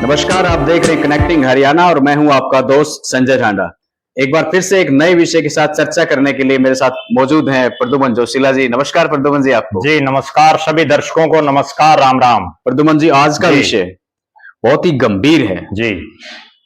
नमस्कार, आप देख रहे हैं कनेक्टिंग हरियाणा और मैं हूं आपका दोस्त संजय झांडा। एक बार फिर से एक नए विषय के साथ चर्चा करने के लिए मेरे साथ मौजूद हैं प्रद्युमन जोशीला जी। नमस्कार प्रद्युमन जी आपको। जी नमस्कार, सभी दर्शकों को नमस्कार, राम राम। प्रद्युमन जी, आज का विषय बहुत ही गंभीर है जी,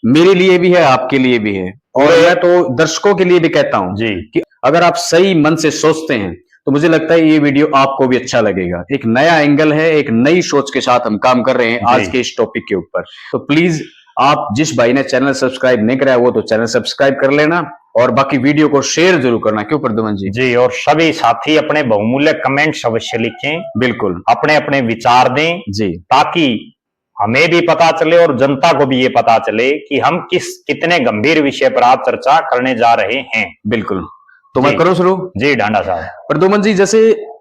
मेरे लिए भी है, आपके लिए भी है और मैं तो दर्शकों के लिए भी कहता हूं जी कि अगर आप सही मन से सोचते हैं तो मुझे लगता है ये वीडियो आपको भी अच्छा लगेगा। एक नया एंगल है, एक नई सोच के साथ हम काम कर रहे हैं आज के इस टॉपिक के ऊपर। तो प्लीज आप जिस भाई ने चैनल सब्सक्राइब नहीं कराया वो तो चैनल सब्सक्राइब कर लेना और बाकी वीडियो को शेयर जरूर करना। क्यों प्रद्युमन जी? जी, और सभी साथी अपने बहुमूल्य कमेंट्स अवश्य लिखें, बिल्कुल अपने अपने विचार दें जी, ताकि हमें भी पता चले और जनता को भी ये पता चले कि हम कितने गंभीर विषय पर आज चर्चा करने जा रहे हैं। बिल्कुल। तो मैं करूं शुरू? जी ढांडा साहब। प्रद्युमन जी, जैसे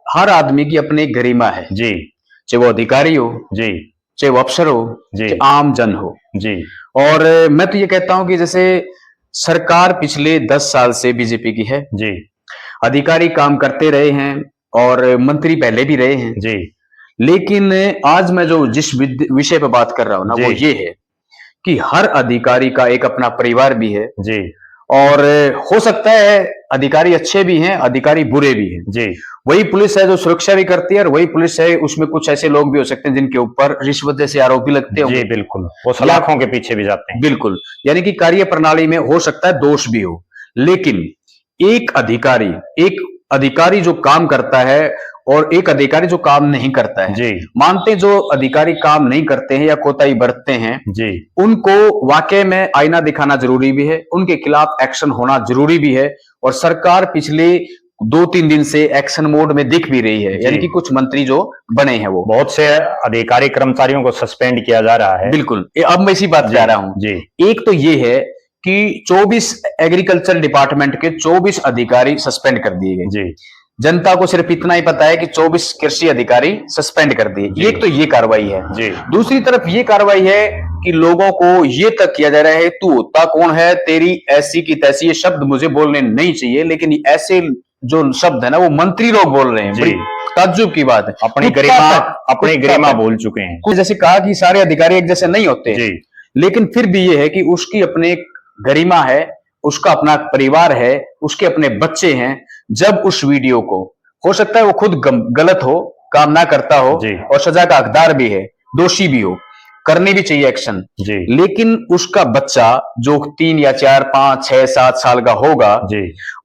हर आदमी की अपनी एक गरिमा है जी, चाहे वो अधिकारी हो, जी, चाहे वो अफसर हो, चाहे आम जन हो जी। और मैं तो ये कहता हूं कि जैसे सरकार पिछले 10 साल से बीजेपी की है, जी, अधिकारी काम करते रहे हैं और मंत्री पहले भी रहे हैं, जी, लेकिन आज मैं जो जिस विषय पर बात कर रहा हूं ना वो ये है कि हर अधिकारी का एक अपना परिवार भी है जी, और हो सकता है अधिकारी अच्छे भी हैं, अधिकारी बुरे भी हैं। जी, वही पुलिस है जो सुरक्षा भी करती है और वही पुलिस है उसमें कुछ ऐसे लोग भी हो सकते हैं जिनके ऊपर रिश्वत जैसे आरोप भी लगते होंगे। जी, बिल्कुल, वो सलाखों के पीछे भी जाते हैं। बिल्कुल, यानी कि कार्य प्रणाली में हो सकता है दोष भी हो, लेकिन एक अधिकारी जो काम करता है और एक अधिकारी जो काम नहीं करता है, जी, मानते हैं जो अधिकारी काम नहीं करते हैं या कोताही बरतते हैं, जी, उनको वाकई में आईना दिखाना जरूरी भी है, उनके खिलाफ एक्शन होना जरूरी भी है और सरकार पिछले 2-3 दिन से एक्शन मोड में दिख भी रही है, यानी कि कुछ मंत्री जो बने हैं वो बहुत से अधिकारी कर्मचारियों को सस्पेंड किया जा रहा है। बिल्कुल। अब मैं इसी बात पे आ रहा हूं जी, एक तो ये है कि 24 एग्रीकल्चर डिपार्टमेंट के 24 अधिकारी सस्पेंड कर दिए गए। जी, जनता को सिर्फ इतना ही पता है कि 24 कृषि अधिकारी सस्पेंड कर दिए। एक तो ये कार्रवाई है जी, दूसरी तरफ ये कार्रवाई है कि लोगों को ये तक किया जा रहा है तू होता कौन है, तेरी ऐसी की तैसी। ये शब्द मुझे बोलने नहीं चाहिए लेकिन ऐसे जो शब्द है ना वो मंत्री लोग बोल रहे हैं। बड़ी ताज्जुब की बात है। अपनी गरिमा बोल चुके हैं। कुछ जैसे कहा कि सारे अधिकारी एक जैसे नहीं होते जी, लेकिन फिर भी ये है कि उसकी अपनी गरिमा है, उसका अपना परिवार है, उसके अपने बच्चे हैं। जब उस वीडियो को हो सकता है वो खुद गलत हो, काम ना करता हो और सजा का हकदार भी है, दोषी भी हो, करनी भी चाहिए एक्शन, लेकिन उसका बच्चा जो 3 या 4, 5, 6, 7 साल का होगा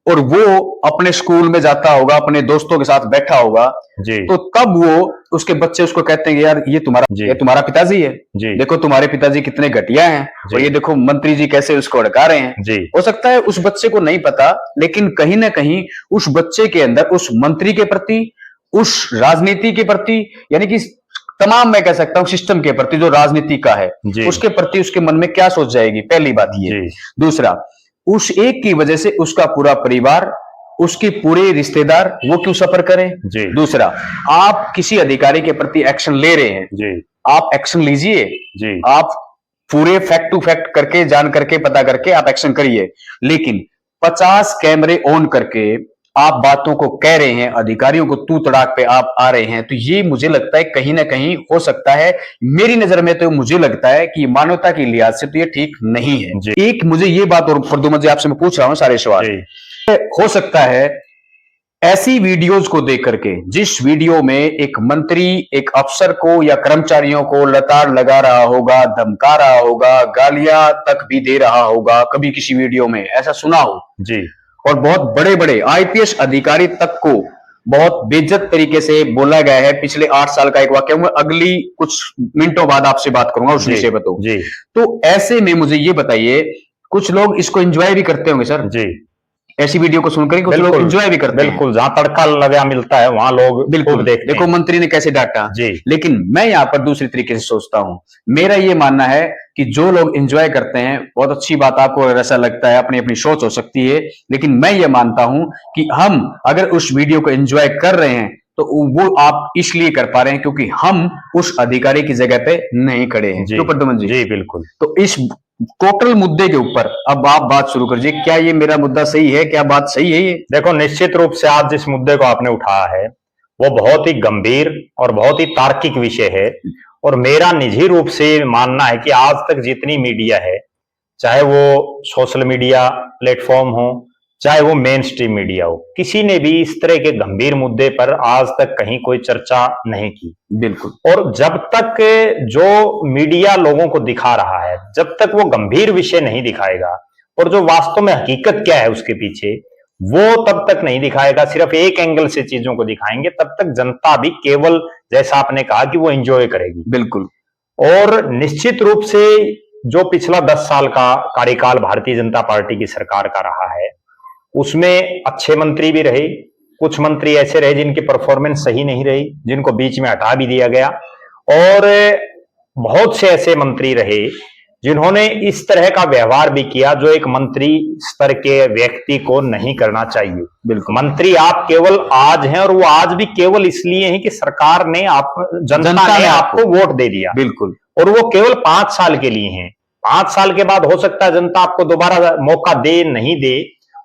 और वो अपने स्कूल में जाता होगा, अपने दोस्तों के साथ बैठा होगा, तो तब वो उसके बच्चे उसको कहते हैं यार ये तुम्हारा पिताजी है, देखो तुम्हारे पिताजी कितने घटिया हैं और ये देखो मंत्री जी कैसे उसको अड़का रहे हैं। हो सकता है उस बच्चे को नहीं पता लेकिन कहीं ना कहीं उस बच्चे के अंदर उस मंत्री के प्रति, उस राजनीति के प्रति, यानी कि तमाम मैं कह सकता हूं सिस्टम के प्रति जो राजनीति का है उसके प्रति उसके मन में क्या सोच जाएगी, पहली बात ये। दूसरा, उस एक की वजह से उसका पूरा परिवार, उसके पूरे रिश्तेदार वो क्यों सफर करें। दूसरा, आप किसी अधिकारी के प्रति एक्शन ले रहे हैं, आप एक्शन लीजिए, आप पूरे फैक्ट टू फैक्ट करके जान करके पता करके आप एक्शन करिए, लेकिन 50 कैमरे ऑन करके आप बातों को कह रहे हैं, अधिकारियों को तू तड़ाक पे आप आ रहे हैं, तो ये मुझे लगता है कहीं ना कहीं हो सकता है, मेरी नजर में तो मुझे लगता है कि मानवता की लिहाज से तो ये ठीक नहीं है। एक मुझे ये बात और प्रद्युमन जी आपसे मैं पूछ रहा हूं सारे सवाल, हो सकता है ऐसी वीडियोज को देख करके जिस वीडियो में एक मंत्री एक अफसर को या कर्मचारियों को लताड़ लगा रहा होगा, धमका रहा होगा, गालियां तक भी दे रहा होगा, कभी किसी वीडियो में ऐसा सुना हो और बहुत बड़े बड़े आईपीएस अधिकारी तक को बहुत बेइज्जत तरीके से बोला गया है। पिछले 8 साल का एक वाक्य मैं अगली कुछ मिनटों बाद आपसे बात करूंगा उस विषय पर। तो ऐसे में मुझे ये बताइए, कुछ लोग इसको एंजॉय भी करते होंगे सर, ऐसी वीडियो को सुनकर कुछ लोग एंजॉय भी करते हैं। बिल्कुल, जहां तड़का लगा मिलता है वहां लोग बिल्कुल देखो मंत्री ने कैसे डांटा। लेकिन मैं यहाँ पर दूसरी तरीके से सोचता हूं, मेरा ये मानना है कि जो लोग एंजॉय करते हैं बहुत अच्छी बात, आपको ऐसा लगता है, अपनी अपनी सोच हो सकती है, लेकिन मैं ये मानता हूं कि हम अगर उस वीडियो को एंजॉय कर रहे हैं तो वो आप इसलिए कर पा रहे हैं क्योंकि हम उस अधिकारी की जगह पे नहीं खड़े हैं। क्यों प्रद्युमन जी? बिल्कुल। तो इस टोटल मुद्दे के ऊपर अब आप बात शुरू करिए, क्या ये मेरा मुद्दा सही है, क्या बात सही है ये? देखो, निश्चित रूप से आज जिस मुद्दे को आपने उठाया है वो बहुत ही गंभीर और बहुत ही तार्किक विषय है और मेरा निजी रूप से मानना है कि आज तक जितनी मीडिया है, चाहे वो सोशल मीडिया प्लेटफॉर्म हो, चाहे वो मेन स्ट्रीम मीडिया हो, किसी ने भी इस तरह के गंभीर मुद्दे पर आज तक कहीं कोई चर्चा नहीं की। बिल्कुल। और जब तक जो मीडिया लोगों को दिखा रहा है, जब तक वो गंभीर विषय नहीं दिखाएगा और जो वास्तव में हकीकत क्या है उसके पीछे, वो तब तक नहीं दिखाएगा, सिर्फ एक एंगल से चीजों को दिखाएंगे, तब तक जनता भी केवल जैसा आपने कहा कि वो एंजॉय करेगी। बिल्कुल। और निश्चित रूप से जो पिछला 10 साल का कार्यकाल भारतीय जनता पार्टी की सरकार का रहा है, उसमें अच्छे मंत्री भी रहे, कुछ मंत्री ऐसे रहे जिनकी परफॉर्मेंस सही नहीं रही, जिनको बीच में हटा भी दिया गया, और बहुत से ऐसे मंत्री रहे जिन्होंने इस तरह का व्यवहार भी किया जो एक मंत्री स्तर के व्यक्ति को नहीं करना चाहिए। बिल्कुल। मंत्री आप केवल आज हैं, और वो आज भी केवल इसलिए हैं कि सरकार ने जनता ने आपको वोट दे दिया। बिल्कुल। और वो केवल 5 साल के लिए हैं। 5 साल के बाद हो सकता है जनता आपको दोबारा मौका दे नहीं दे।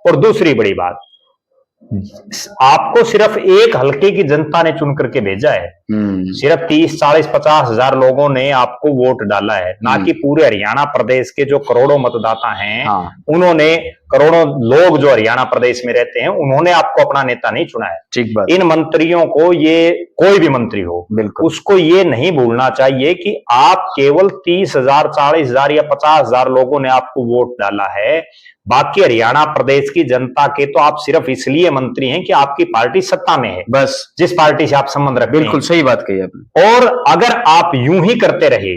और दूसरी बड़ी बात, आपको सिर्फ एक हल्के की जनता ने चुन करके भेजा है। सिर्फ 30, 40, 50 हजार लोगों ने आपको वोट डाला है, ना कि पूरे हरियाणा प्रदेश के जो करोड़ों मतदाता हैं, उन्होंने, करोड़ों लोग जो हरियाणा प्रदेश में रहते हैं, उन्होंने आपको अपना नेता नहीं चुना है। ठीक बात। इन मंत्रियों को, ये कोई भी मंत्री हो, बिल्कुल, उसको ये नहीं भूलना चाहिए कि आप केवल 30,000, 40,000 या 50,000 लोगों ने आपको वोट डाला है। बाकी हरियाणा प्रदेश की जनता के तो आप सिर्फ इसलिए मंत्री हैं कि आपकी पार्टी सत्ता में है, बस, जिस पार्टी से आप संबंध रखते हैं। बिल्कुल सही बात कही आपने। और अगर आप यूं ही करते रहे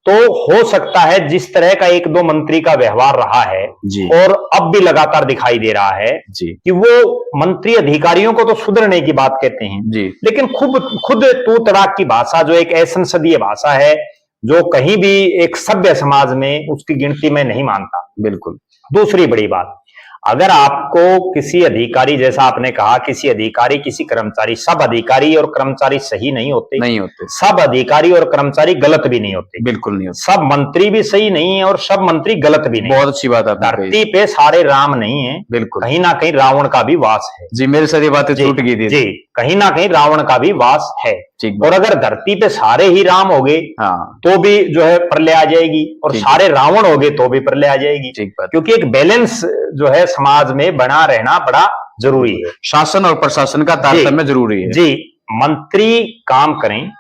तो हो सकता है जिस तरह का 1-2 मंत्री का व्यवहार रहा है जी, और अब भी लगातार दिखाई दे रहा है जी, कि वो मंत्री अधिकारियों को तो सुधरने की बात कहते हैं जी, लेकिन खुद तू तड़ाक की भाषा, जो एक असंसदीय भाषा है, जो कहीं भी एक सभ्य समाज में उसकी गिनती में नहीं मानता। बिल्कुल। दूसरी बड़ी बात, अगर आपको किसी अधिकारी, जैसा आपने कहा, किसी अधिकारी, किसी कर्मचारी, सब अधिकारी और कर्मचारी सही नहीं होते, सब अधिकारी और कर्मचारी गलत भी नहीं होते, बिल्कुल नहीं होते, सब मंत्री भी सही नहीं है और सब मंत्री गलत भी नहीं। बहुत अच्छी बात है। धरती पे सारे राम नहीं है, बिल्कुल, कहीं ना कहीं रावण का भी वास है। जी, मेरे साथ ये बातें छूट गई थी। जी, कहीं ना कहीं रावण का भी वास है। और अगर धरती पे सारे ही राम हो गए तो भी जो है प्रलय आ जाएगी, और सारे रावण हो गए तो भी प्रलय आ जाएगी। क्योंकि एक बैलेंस जो है समाज में बना रहना बड़ा जरूरी है। शासन और प्रशासन का तारतम्य जरूरी है। जी, मंत्री काम करें,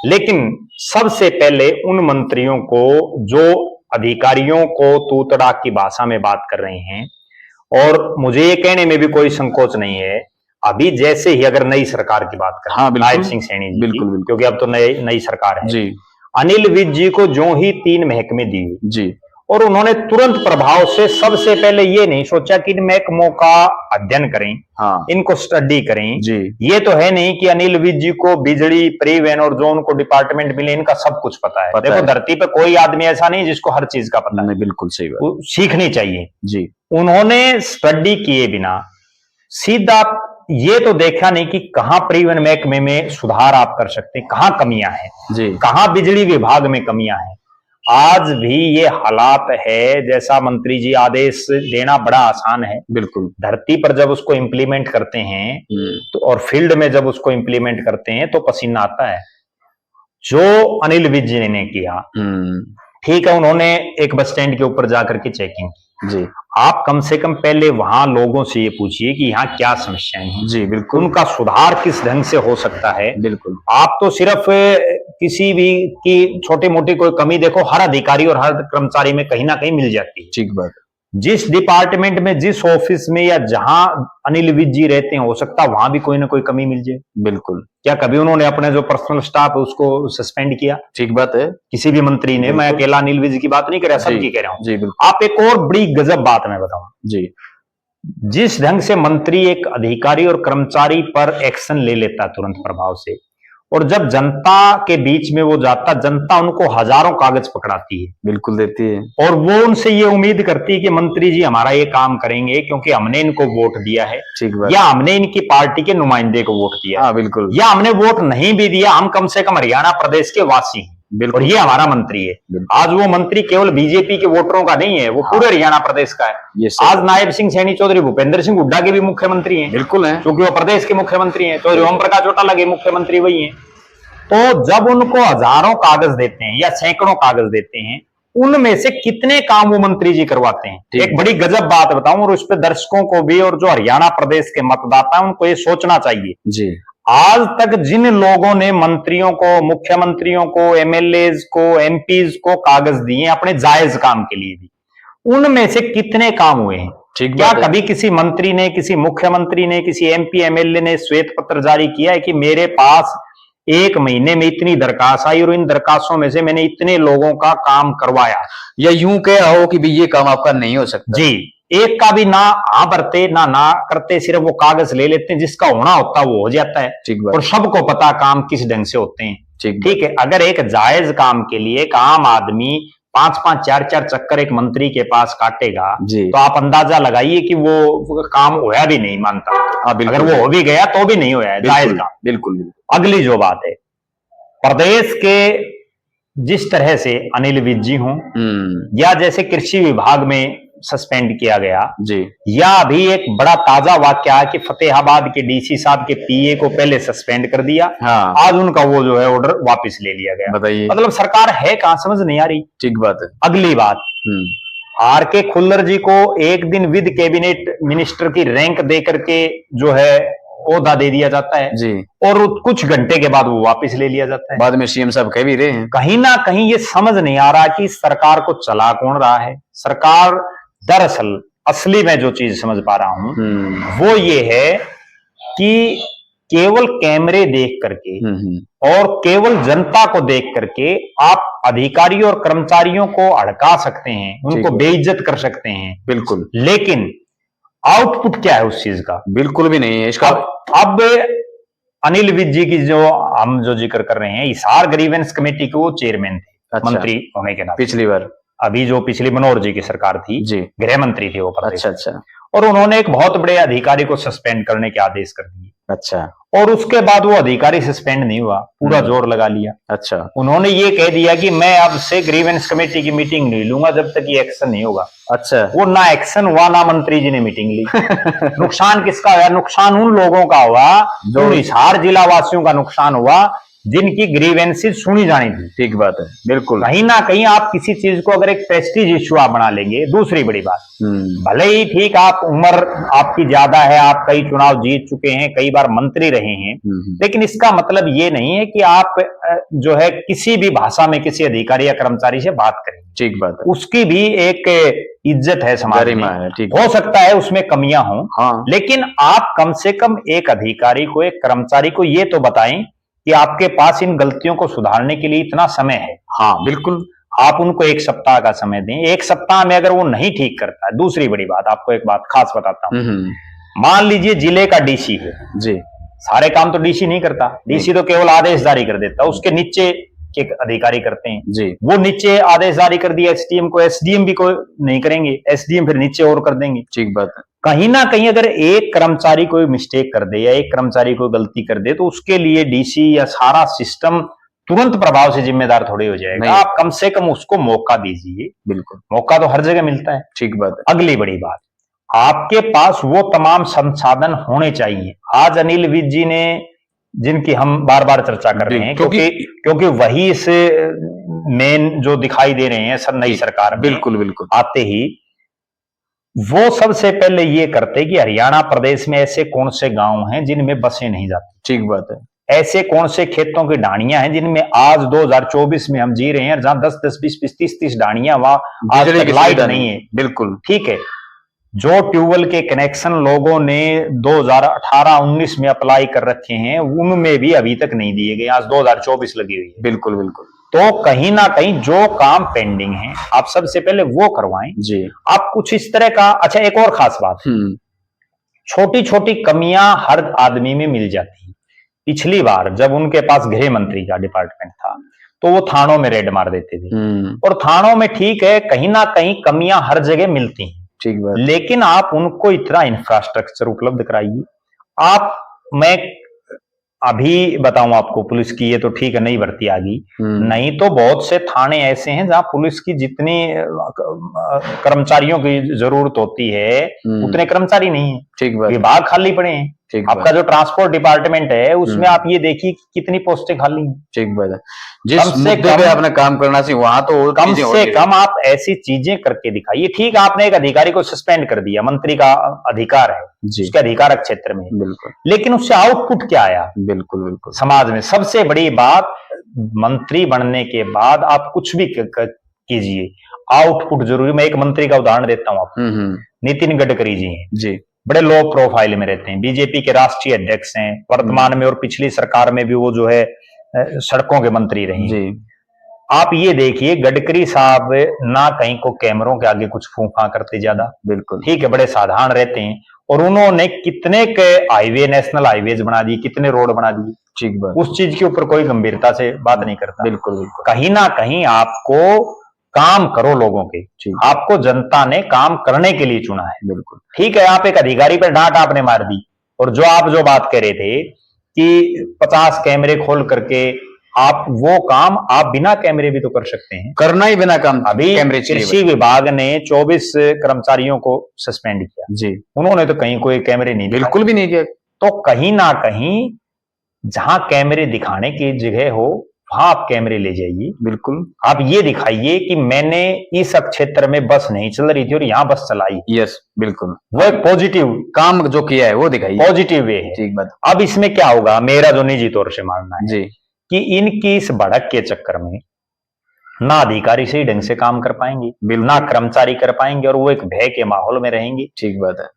लेकिन सबसे पहले उन मंत्रियों को जो अधिकारियों को तू तड़ाक की भाषा में बात कर रहे हैं, और मुझे ये कहने में भी कोई संकोच नहीं है, अभी जैसे ही अगर नई सरकार की बात करें, नायब सिंह सैनी जी, बिल्कुल, क्योंकि अब तो नई सरकार है जी, अनिल विज जी को जो ही 3 महकमे दिए जी, और उन्होंने तुरंत प्रभाव से सबसे पहले ये नहीं सोचा कि इन महकमों का अध्ययन करें, इनको स्टडी करें जी। ये तो है नहीं कि अनिल विज जी को बिजली, परिवहन और जो उनको डिपार्टमेंट मिले इनका सब कुछ पता है। देखो, धरती पे कोई आदमी ऐसा नहीं जिसको हर चीज का पता है। बिल्कुल सही बात, सीखनी चाहिए जी। उन्होंने स्टडी किए बिना सीधा ये तो देखा नहीं कि कहां परिवहन महकमे में सुधार आप कर सकते हैं, कहां कमियां हैं जी, कहां बिजली विभाग में कमियां हैं। आज भी ये हालात है, जैसा मंत्री जी आदेश देना बड़ा आसान है, बिल्कुल, धरती पर जब उसको इंप्लीमेंट करते हैं तो, और फील्ड में जब उसको इंप्लीमेंट करते हैं तो पसीना आता है। जो अनिल विज जी ने किया, ठीक है, उन्होंने एक बस स्टैंड के ऊपर जाकर के चेकिंग जी, आप कम से कम पहले वहां लोगों से ये पूछिए कि यहाँ क्या समस्याएं हैं जी, बिल्कुल, उनका सुधार किस ढंग से हो सकता है। बिल्कुल, आप तो सिर्फ किसी भी की छोटी मोटी कोई कमी देखो, हर अधिकारी और हर कर्मचारी में कहीं ना कहीं मिल जाती है। ठीक बात। जिस डिपार्टमेंट में, जिस ऑफिस में या जहां अनिल विज जी रहते हैं, हो सकता है वहां भी कोई ना कोई कमी मिल जाए। बिल्कुल। क्या कभी उन्होंने अपने जो पर्सनल स्टाफ है उसको सस्पेंड किया? ठीक बात है, किसी भी मंत्री ने। मैं अकेला अनिल विज की बात नहीं कर रहा, सबकी कह रहा हूं जी। बिल्कुल। आप एक और बड़ी गजब बात मैं बताऊं जी, जिस ढंग से मंत्री एक अधिकारी और कर्मचारी पर एक्शन ले लेता तुरंत प्रभाव से, और जब जनता के बीच में वो जाता, जनता उनको हजारों कागज पकड़ाती है, बिल्कुल देती है, और वो उनसे ये उम्मीद करती है कि मंत्री जी हमारा ये काम करेंगे क्योंकि हमने इनको वोट दिया है, या हमने इनकी पार्टी के नुमाइंदे को वोट दिया है, बिल्कुल, या हमने वोट नहीं भी दिया, हम कम से कम हरियाणा प्रदेश के वासी हैं, और ये हमारा मंत्री है। आज वो मंत्री केवल बीजेपी के वोटरों का नहीं है, वो पूरे हरियाणा प्रदेश का है। आज नायब सिंह सैनी चौधरी भूपेंद्र सिंह हुड्डा के भी मुख्यमंत्री हैं, बिल्कुल है, क्योंकि वो प्रदेश के मुख्यमंत्री हैं। चौधरी ओम प्रकाश चौटाला के मुख्यमंत्री वही हैं। तो जब उनको हजारों कागज देते हैं या सैकड़ों कागज देते हैं, उनमें से कितने काम वो मंत्री जी करवाते हैं। एक बड़ी गजब बात बताऊं, और उस पर दर्शकों को भी और जो हरियाणा प्रदेश के मतदाता हैं उनको ये सोचना चाहिए जी। आज तक जिन लोगों ने मंत्रियों को, मुख्यमंत्रियों को, एमएलएज को, एमपीज को कागज दिए अपने जायज काम के लिए भी, उनमें से कितने काम हुए हैं? क्या कभी किसी मंत्री ने, किसी मुख्यमंत्री ने, किसी एमपी एमएलए ने श्वेत पत्र जारी किया है कि मेरे पास एक महीने में इतनी दरखास्त आई और इन दरखास्तों में से मैंने इतने लोगों का काम करवाया, या यूं कह हो कि भाई ये काम आपका नहीं हो सकता? जी, एक का भी ना हाँ भरते ना करते, सिर्फ वो कागज ले लेते हैं, जिसका होना होता है वो हो जाता है, और सबको पता काम किस ढंग से होते हैं। ठीक है, अगर एक जायज काम के लिए एक आम आदमी 5-5, 4-4 चक्कर एक मंत्री के पास काटेगा, तो आप अंदाजा लगाइए कि वो काम होया भी नहीं मानता। अगर वो हो भी गया तो भी नहीं होया है जायज काम। बिल्कुल। अगली जो बात है, प्रदेश के जिस तरह से अनिल विज जी हों, या जैसे कृषि विभाग में सस्पेंड किया गया जी, या अभी एक बड़ा ताजा वाक्य है कि फतेहाबाद के डीसी साहब के पीए को पहले सस्पेंड कर दिया, हाँ। आज उनका वो जो है ऑर्डर वापस ले लिया गया। बताइए, मतलब सरकार है कहां, समझ नहीं आ रही। ठीक बात है। अगली बात, आर के खुल्लर जी को एक दिन विद कैबिनेट मिनिस्टर की रैंक दे करके जो है ओहदा दे दिया जाता है जी, और कुछ घंटे के बाद वो वापस ले लिया जाता है। बाद में सीएम साहब कह भी रहे हैं। कहीं ना कहीं ये समझ नहीं आ रहा कि सरकार को चला कौन रहा है। सरकार दरअसल असली में जो चीज समझ पा रहा हूं वो ये है कि केवल कैमरे देख करके और केवल जनता को देख करके आप अधिकारी और कर्मचारियों को हड़का सकते हैं, उनको बेइज्जत कर सकते हैं, बिल्कुल, लेकिन आउटपुट क्या है उस चीज का? बिल्कुल भी नहीं है इसका। अब अनिल विज जी की जो हम जो जिक्र कर रहे हैं, हिसार ग्रीवेंस कमेटी के वो चेयरमैन थे। अच्छा, मंत्री होने के नाते पिछली बार, अभी जो पिछली मनोहर जी की सरकार थी जी, गृह मंत्री थे वो प्रदेश। अच्छा, और उन्होंने एक बहुत बड़े अधिकारी को सस्पेंड करने के आदेश कर दिए। अच्छा, और उसके बाद वो अधिकारी सस्पेंड नहीं हुआ, पूरा जोर लगा लिया। अच्छा, उन्होंने ये कह दिया कि मैं अब से ग्रीवेंस कमेटी की मीटिंग नहीं लूंगा जब तक ये एक्शन नहीं होगा। अच्छा, वो ना एक्शन हुआ ना मंत्री जी ने मीटिंग ली। नुकसान किसका हुआ? नुकसान उन लोगों का हुआ जो हिसार जिला वासियों का नुकसान हुआ जिनकी ग्रीवेंसेस सुनी जानी थी। ठीक बात है, बिल्कुल। कहीं ना कहीं आप किसी चीज को अगर एक प्रेस्टीज इश्यू आप बना लेंगे, दूसरी बड़ी बात, भले ही ठीक आप उम्र आपकी ज्यादा है, आप कई चुनाव जीत चुके हैं, कई बार मंत्री रहे हैं, लेकिन इसका मतलब ये नहीं है कि आप जो है किसी भी भाषा में किसी अधिकारी या कर्मचारी से बात करें। ठीक बात है, उसकी भी एक इज्जत है समाज में। ठीक हो सकता है उसमें कमियां हों, हाँ, लेकिन आप कम से कम एक अधिकारी को, एक कर्मचारी को ये तो बताएं कि आपके पास इन गलतियों को सुधारने के लिए इतना समय है। हाँ, बिल्कुल, आप उनको 1 सप्ताह का समय दें। 1 सप्ताह में अगर वो नहीं ठीक करता है, दूसरी बड़ी बात, आपको एक बात खास बताता हूं, मान लीजिए जिले का डीसी है जी, सारे काम तो डीसी नहीं करता, डीसी तो केवल आदेश जारी कर देता है, उसके नीचे के अधिकारी करते हैं जी। वो नीचे आदेश जारी कर दिया एसडीएम को, एसडीएम भी कोई नहीं करेंगे, एसडीएम फिर नीचे और कर देंगे। ठीक बात है। कहीं ना कहीं अगर एक कर्मचारी कोई मिस्टेक कर दे या एक कर्मचारी कोई गलती कर दे तो उसके लिए डीसी या सारा सिस्टम तुरंत प्रभाव से जिम्मेदार थोड़ी हो जाएगा। आप कम से कम उसको मौका दीजिए। बिल्कुल, मौका तो हर जगह मिलता है। ठीक बात है। अगली बड़ी बात, आपके पास वो तमाम संसाधन होने चाहिए। आज अनिल विज जी ने, जिनकी हम बार बार चर्चा कर रहे हैं, क्योंकि वही इस मेन जो दिखाई दे रहे हैं सर नई सरकार में, बिल्कुल आते ही वो सबसे पहले ये करते कि हरियाणा प्रदेश में ऐसे कौन से गांव हैं जिनमें बसें नहीं जाती। ठीक बात है। ऐसे कौन से खेतों की डाणियां हैं जिनमें आज 2024 में हम जी रहे हैं, जहां 10-10, 20-20, 30-30 डाणियां, वहां आज तक लाइट नहीं है। बिल्कुल ठीक है। जो ट्यूबवेल के कनेक्शन लोगों ने 2018-19 में अप्लाई कर रखे हैं, उनमें भी अभी तक नहीं दिए गए, आज 2024 लगी हुई है। बिल्कुल। तो कहीं ना कहीं जो काम पेंडिंग है आप सबसे पहले वो करवाएं जी। आप कुछ इस तरह का, अच्छा एक और खास बात, छोटी छोटी कमियां हर आदमी में मिल जाती है। पिछली बार जब उनके पास गृह मंत्री का डिपार्टमेंट था तो वो थानों में रेड मार देते थे, और थानों में ठीक है कहीं ना कहीं कमियां हर जगह मिलती हैं, ठीक बात, लेकिन आप उनको इतना इंफ्रास्ट्रक्चर उपलब्ध कराइए। मैं अभी बताऊं आपको, पुलिस की ये तो ठीक है नई भर्ती आ गई, नहीं तो बहुत से थाने ऐसे हैं जहां पुलिस की जितनी कर्मचारियों की जरूरत होती है उतने कर्मचारी नहीं है। ठीक बात, विभाग खाली पड़े हैं। ठीक आपका जो ट्रांसपोर्ट डिपार्टमेंट है उसमें आप ये देखिए कितनी पोस्टें खाली हैं। ठीक बात है। जिस कम से मुद्दे पे आपने काम करना चाहिए वहां तो और कम चीजें हो से नहीं कम आप ऐसी चीजें करके दिखाइए। ठीक, आपने एक अधिकारी को सस्पेंड कर दिया, मंत्री का अधिकार है, जी। उसके अधिकारक क्षेत्र में, बिल्कुल लेकिन उससे आउटपुट क्या आया बिल्कुल बिल्कुल समाज में? सबसे बड़ी बात, मंत्री बनने के बाद आप कुछ भी कीजिए, आउटपुट जरूरी। मैं एक मंत्री का उदाहरण देता हूं आपको, नितिन गडकरी जी हैं, जी बड़े लो प्रोफाइल में रहते हैं, बीजेपी के राष्ट्रीय अध्यक्ष हैं, वर्तमान में और पिछली सरकार में भी वो जो है सड़कों के मंत्री रहे हैं। जी आप ये देखिए, गडकरी साहब ना कहीं को कैमरों के आगे कुछ फूंफा करते ज्यादा, बिल्कुल ठीक है, बड़े साधारण रहते हैं, और उन्होंने कितने के हाईवे, नेशनल हाईवेज बना दिए, कितने रोड बना दिए, ठीक बात, उस चीज के ऊपर कोई गंभीरता से बात नहीं करता। बिल्कुल बिल्कुल कहीं ना कहीं आपको काम करो लोगों के, आपको जनता ने काम करने के लिए चुना है। बिल्कुल ठीक है, आप एक अधिकारी पर डांट आपने मार दी, और जो आप जो बात कह रहे थे कि 50 कैमरे खोल करके आप वो काम आप बिना कैमरे भी तो कर सकते हैं, करना ही बिना काम। अभी कैमरे कृषि विभाग ने 24 कर्मचारियों को सस्पेंड किया जी, उन्होंने तो कहीं कोई कैमरे नहीं दिखाए। बिल्कुल भी नहीं किया। तो कहीं ना कहीं जहां कैमरे दिखाने की जगह हो वहां आप कैमरे ले जाइए, बिल्कुल आप ये दिखाइए कि मैंने इस क्षेत्र में बस नहीं चल रही थी और यहाँ बस चलाई। यस बिल्कुल, वो एक पॉजिटिव काम जो किया है वो दिखाइए, पॉजिटिव वे है। ठीक बात। अब इसमें क्या होगा, मेरा जो निजी तौर से मानना है जी कि इनकी इस भड़क के चक्कर में ना अधिकारी सही ढंग से काम कर पाएंगे, ना कर्मचारी कर पाएंगे, और वो एक भय के माहौल में रहेंगे। ठीक बात है।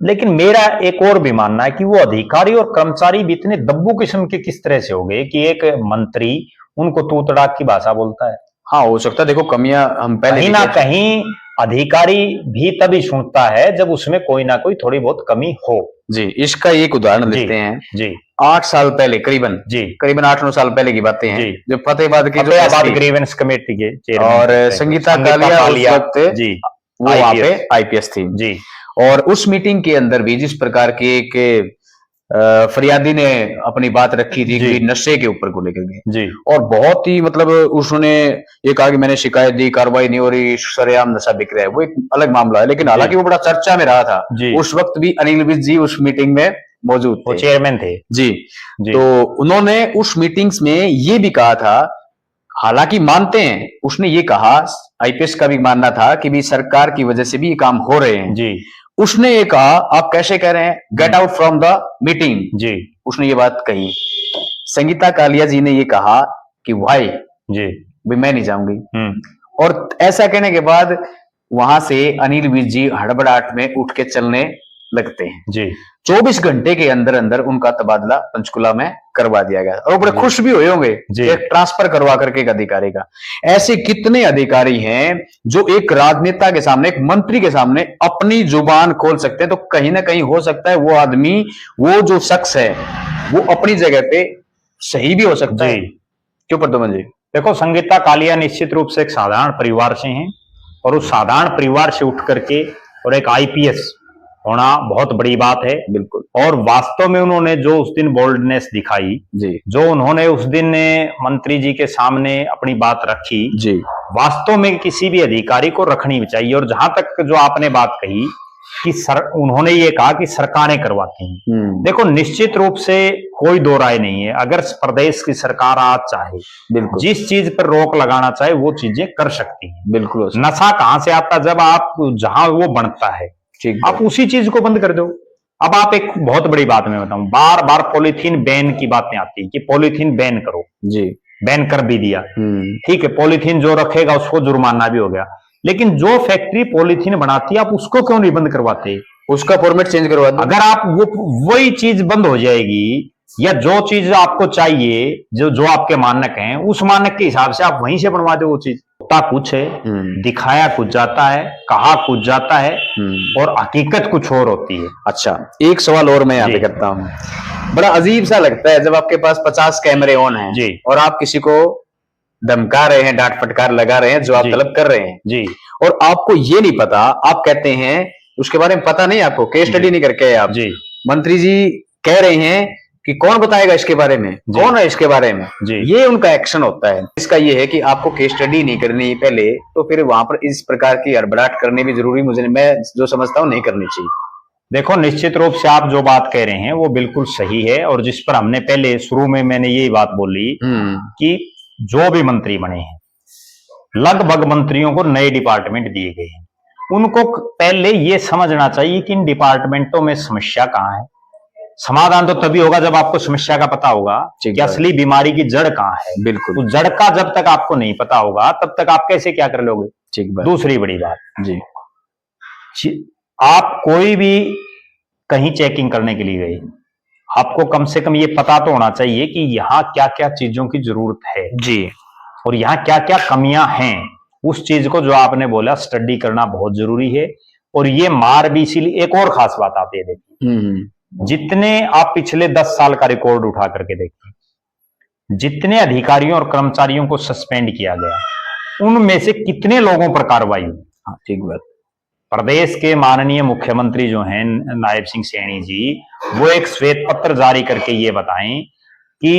लेकिन मेरा एक और भी मानना है कि वो अधिकारी और कर्मचारी भी इतने दब्बू किस्म के किस तरह से हो गए कि एक मंत्री उनको तू तड़ाक की भाषा बोलता है। हाँ हो सकता है, देखो कमियां हम पहले कहीं ना कहीं अधिकारी भी तभी सुनता है जब उसमें कोई ना कोई थोड़ी बहुत कमी हो। जी, इसका एक उदाहरण देते हैं जी 8 साल पहले, करीबन 8-9 साल पहले की बातें हैं, जब फतेहाबाद की जो फतेहाबाद ग्रीवेंस कमेटी के चेयरमैन और संगीता कालिया उस वक्त जी वो वहां पे आईपीएस थी जी, और उस मीटिंग के अंदर भी जिस प्रकार की एक फरियादी ने अपनी बात रखी थी कि नशे के ऊपर को लेकर के जी, और बहुत ही मतलब उसने ये कहा कि मैंने शिकायत दी, कार्रवाई नहीं हो रही, सरेआम नशा बिक रहा है, वो एक अलग मामला है, लेकिन हालांकि वो बड़ा चर्चा में रहा था। उस वक्त भी अनिल विज जी उस मीटिंग में मौजूद थे, वो चेयरमैन थे जी। तो उन्होंने उस मीटिंग्स में ये भी कहा था, हालांकि मानते हैं, उसने ये कहा, आईपीएस का भी मानना था कि भी सरकार की वजह से भी ये काम हो रहे हैं जी। उसने ये कहा, आप कैसे कह रहे हैं, get out from the meeting जी, उसने ये बात कही। संगीता कालिया जी ने ये कहा कि भाई जी भी मैं नहीं जाऊंगी, और ऐसा कहने के बाद वहां से अनिल विज जी हड़बड़ाहट में उठ के चलने लगते हैं जी। 24 घंटे के अंदर अंदर उनका तबादला पंचकुला में करवा दिया गया और बड़े खुश भी हुए होंगे एक ट्रांसफर करवा करके एक अधिकारी का। ऐसे कितने अधिकारी हैं जो एक राजनेता के सामने, एक मंत्री के सामने अपनी जुबान खोल सकते हैं, तो कहीं ना कहीं हो सकता है वो आदमी, वो जो शख्स है वो अपनी जगह पे सही भी हो सकता है। क्यों प्रद्युमन जी? देखो, संगीता कालिया निश्चित रूप से एक साधारण परिवार से हैं और उस साधारण परिवार से उठ करके और एक आईपीएस होना बहुत बड़ी बात है, बिल्कुल। और वास्तव में उन्होंने जो उस दिन बोल्डनेस दिखाई जी, जो उन्होंने उस दिन मंत्री जी के सामने अपनी बात रखी जी, वास्तव में किसी भी अधिकारी को रखनी चाहिए। और जहां तक जो आपने बात कही कि उन्होंने ये कहा कि सरकारें करवाती हैं, देखो निश्चित रूप से कोई दो राय नहीं है, अगर प्रदेश की सरकार आज चाहे, बिल्कुल, जिस चीज पर रोक लगाना चाहे वो चीजें कर सकती है, बिल्कुल। नशा कहां से आता? जब आप जहां वो बनता है आप उसी चीज को बंद कर दो। अब आप एक बहुत बड़ी बात मैं बताऊं, बार बार पॉलीथीन बैन की बातें आती है कि पॉलीथीन बैन करो जी, बैन कर भी दिया, ठीक है, पॉलीथीन जो रखेगा उसको जुर्माना भी हो गया, लेकिन जो फैक्ट्री पॉलीथीन बनाती है आप उसको क्यों नहीं बंद करवाते? उसका फॉर्मेट चेंज करवा दो। अगर आप वही चीज बंद हो जाएगी, या जो चीज आपको चाहिए, जो आपके मानक हैं, उस मानक के हिसाब से आप वहीं से बनवा दो वो चीज। कुछ है, दिखाया कुछ जाता है, कहा कुछ जाता है, और हकीकत कुछ और होती है। अच्छा, एक सवाल और मैं यहाँ पे करता हूँ, बड़ा अजीब सा लगता है जब आपके पास 50 कैमरे ऑन हैं जी, और आप किसी को धमका रहे हैं, डांट फटकार लगा रहे हैं, जो आप तलब कर रहे हैं जी, और आपको ये नहीं पता, आप कहते हैं उसके बारे में पता नहीं, आपको केस स्टडी नहीं करके आप जी, मंत्री जी कह रहे हैं कि कौन बताएगा इसके बारे में, कौन है इसके बारे में जी, ये उनका एक्शन होता है। इसका ये है कि आपको केस स्टडी नहीं करनी पहले, तो फिर वहां पर इस प्रकार की हड़बड़ाहट करनी भी जरूरी, मुझे मैं जो समझता हूँ नहीं करनी चाहिए। देखो, निश्चित रूप से आप जो बात कह रहे हैं वो बिल्कुल सही है, और जिस पर हमने पहले शुरू में मैंने यही बात बोली कि जो भी मंत्री बने हैं, लगभग मंत्रियों को नए डिपार्टमेंट दिए गए हैं। उनको पहले ये समझना चाहिए कि इन डिपार्टमेंटों में समस्या कहाँ है। समाधान तो तभी होगा जब आपको समस्या का पता होगा कि असली बीमारी की जड़ कहाँ है। बिल्कुल। तो जड़ का जब तक आपको नहीं पता होगा तब तक आप कैसे क्या कर लोगे। ठीक बात। दूसरी बड़ी बात जी, आप कोई भी कहीं चेकिंग करने के लिए गए, आपको कम से कम ये पता तो होना चाहिए कि यहाँ क्या क्या चीजों की जरूरत है जी, और यहाँ क्या क्या कमियां हैं। उस चीज को जो आपने बोला स्टडी करना बहुत जरूरी है। और ये मार भी इसीलिए, एक और खास बात आप ये देखिए, जितने आप पिछले 10 साल का रिकॉर्ड उठा करके देखें, जितने अधिकारियों और कर्मचारियों को सस्पेंड किया गया उनमें से कितने लोगों पर कार्रवाई हुई। हाँ, ठीक बात। प्रदेश के माननीय मुख्यमंत्री जो हैं नायब सिंह सैनी जी, वो एक श्वेत पत्र जारी करके ये बताएं कि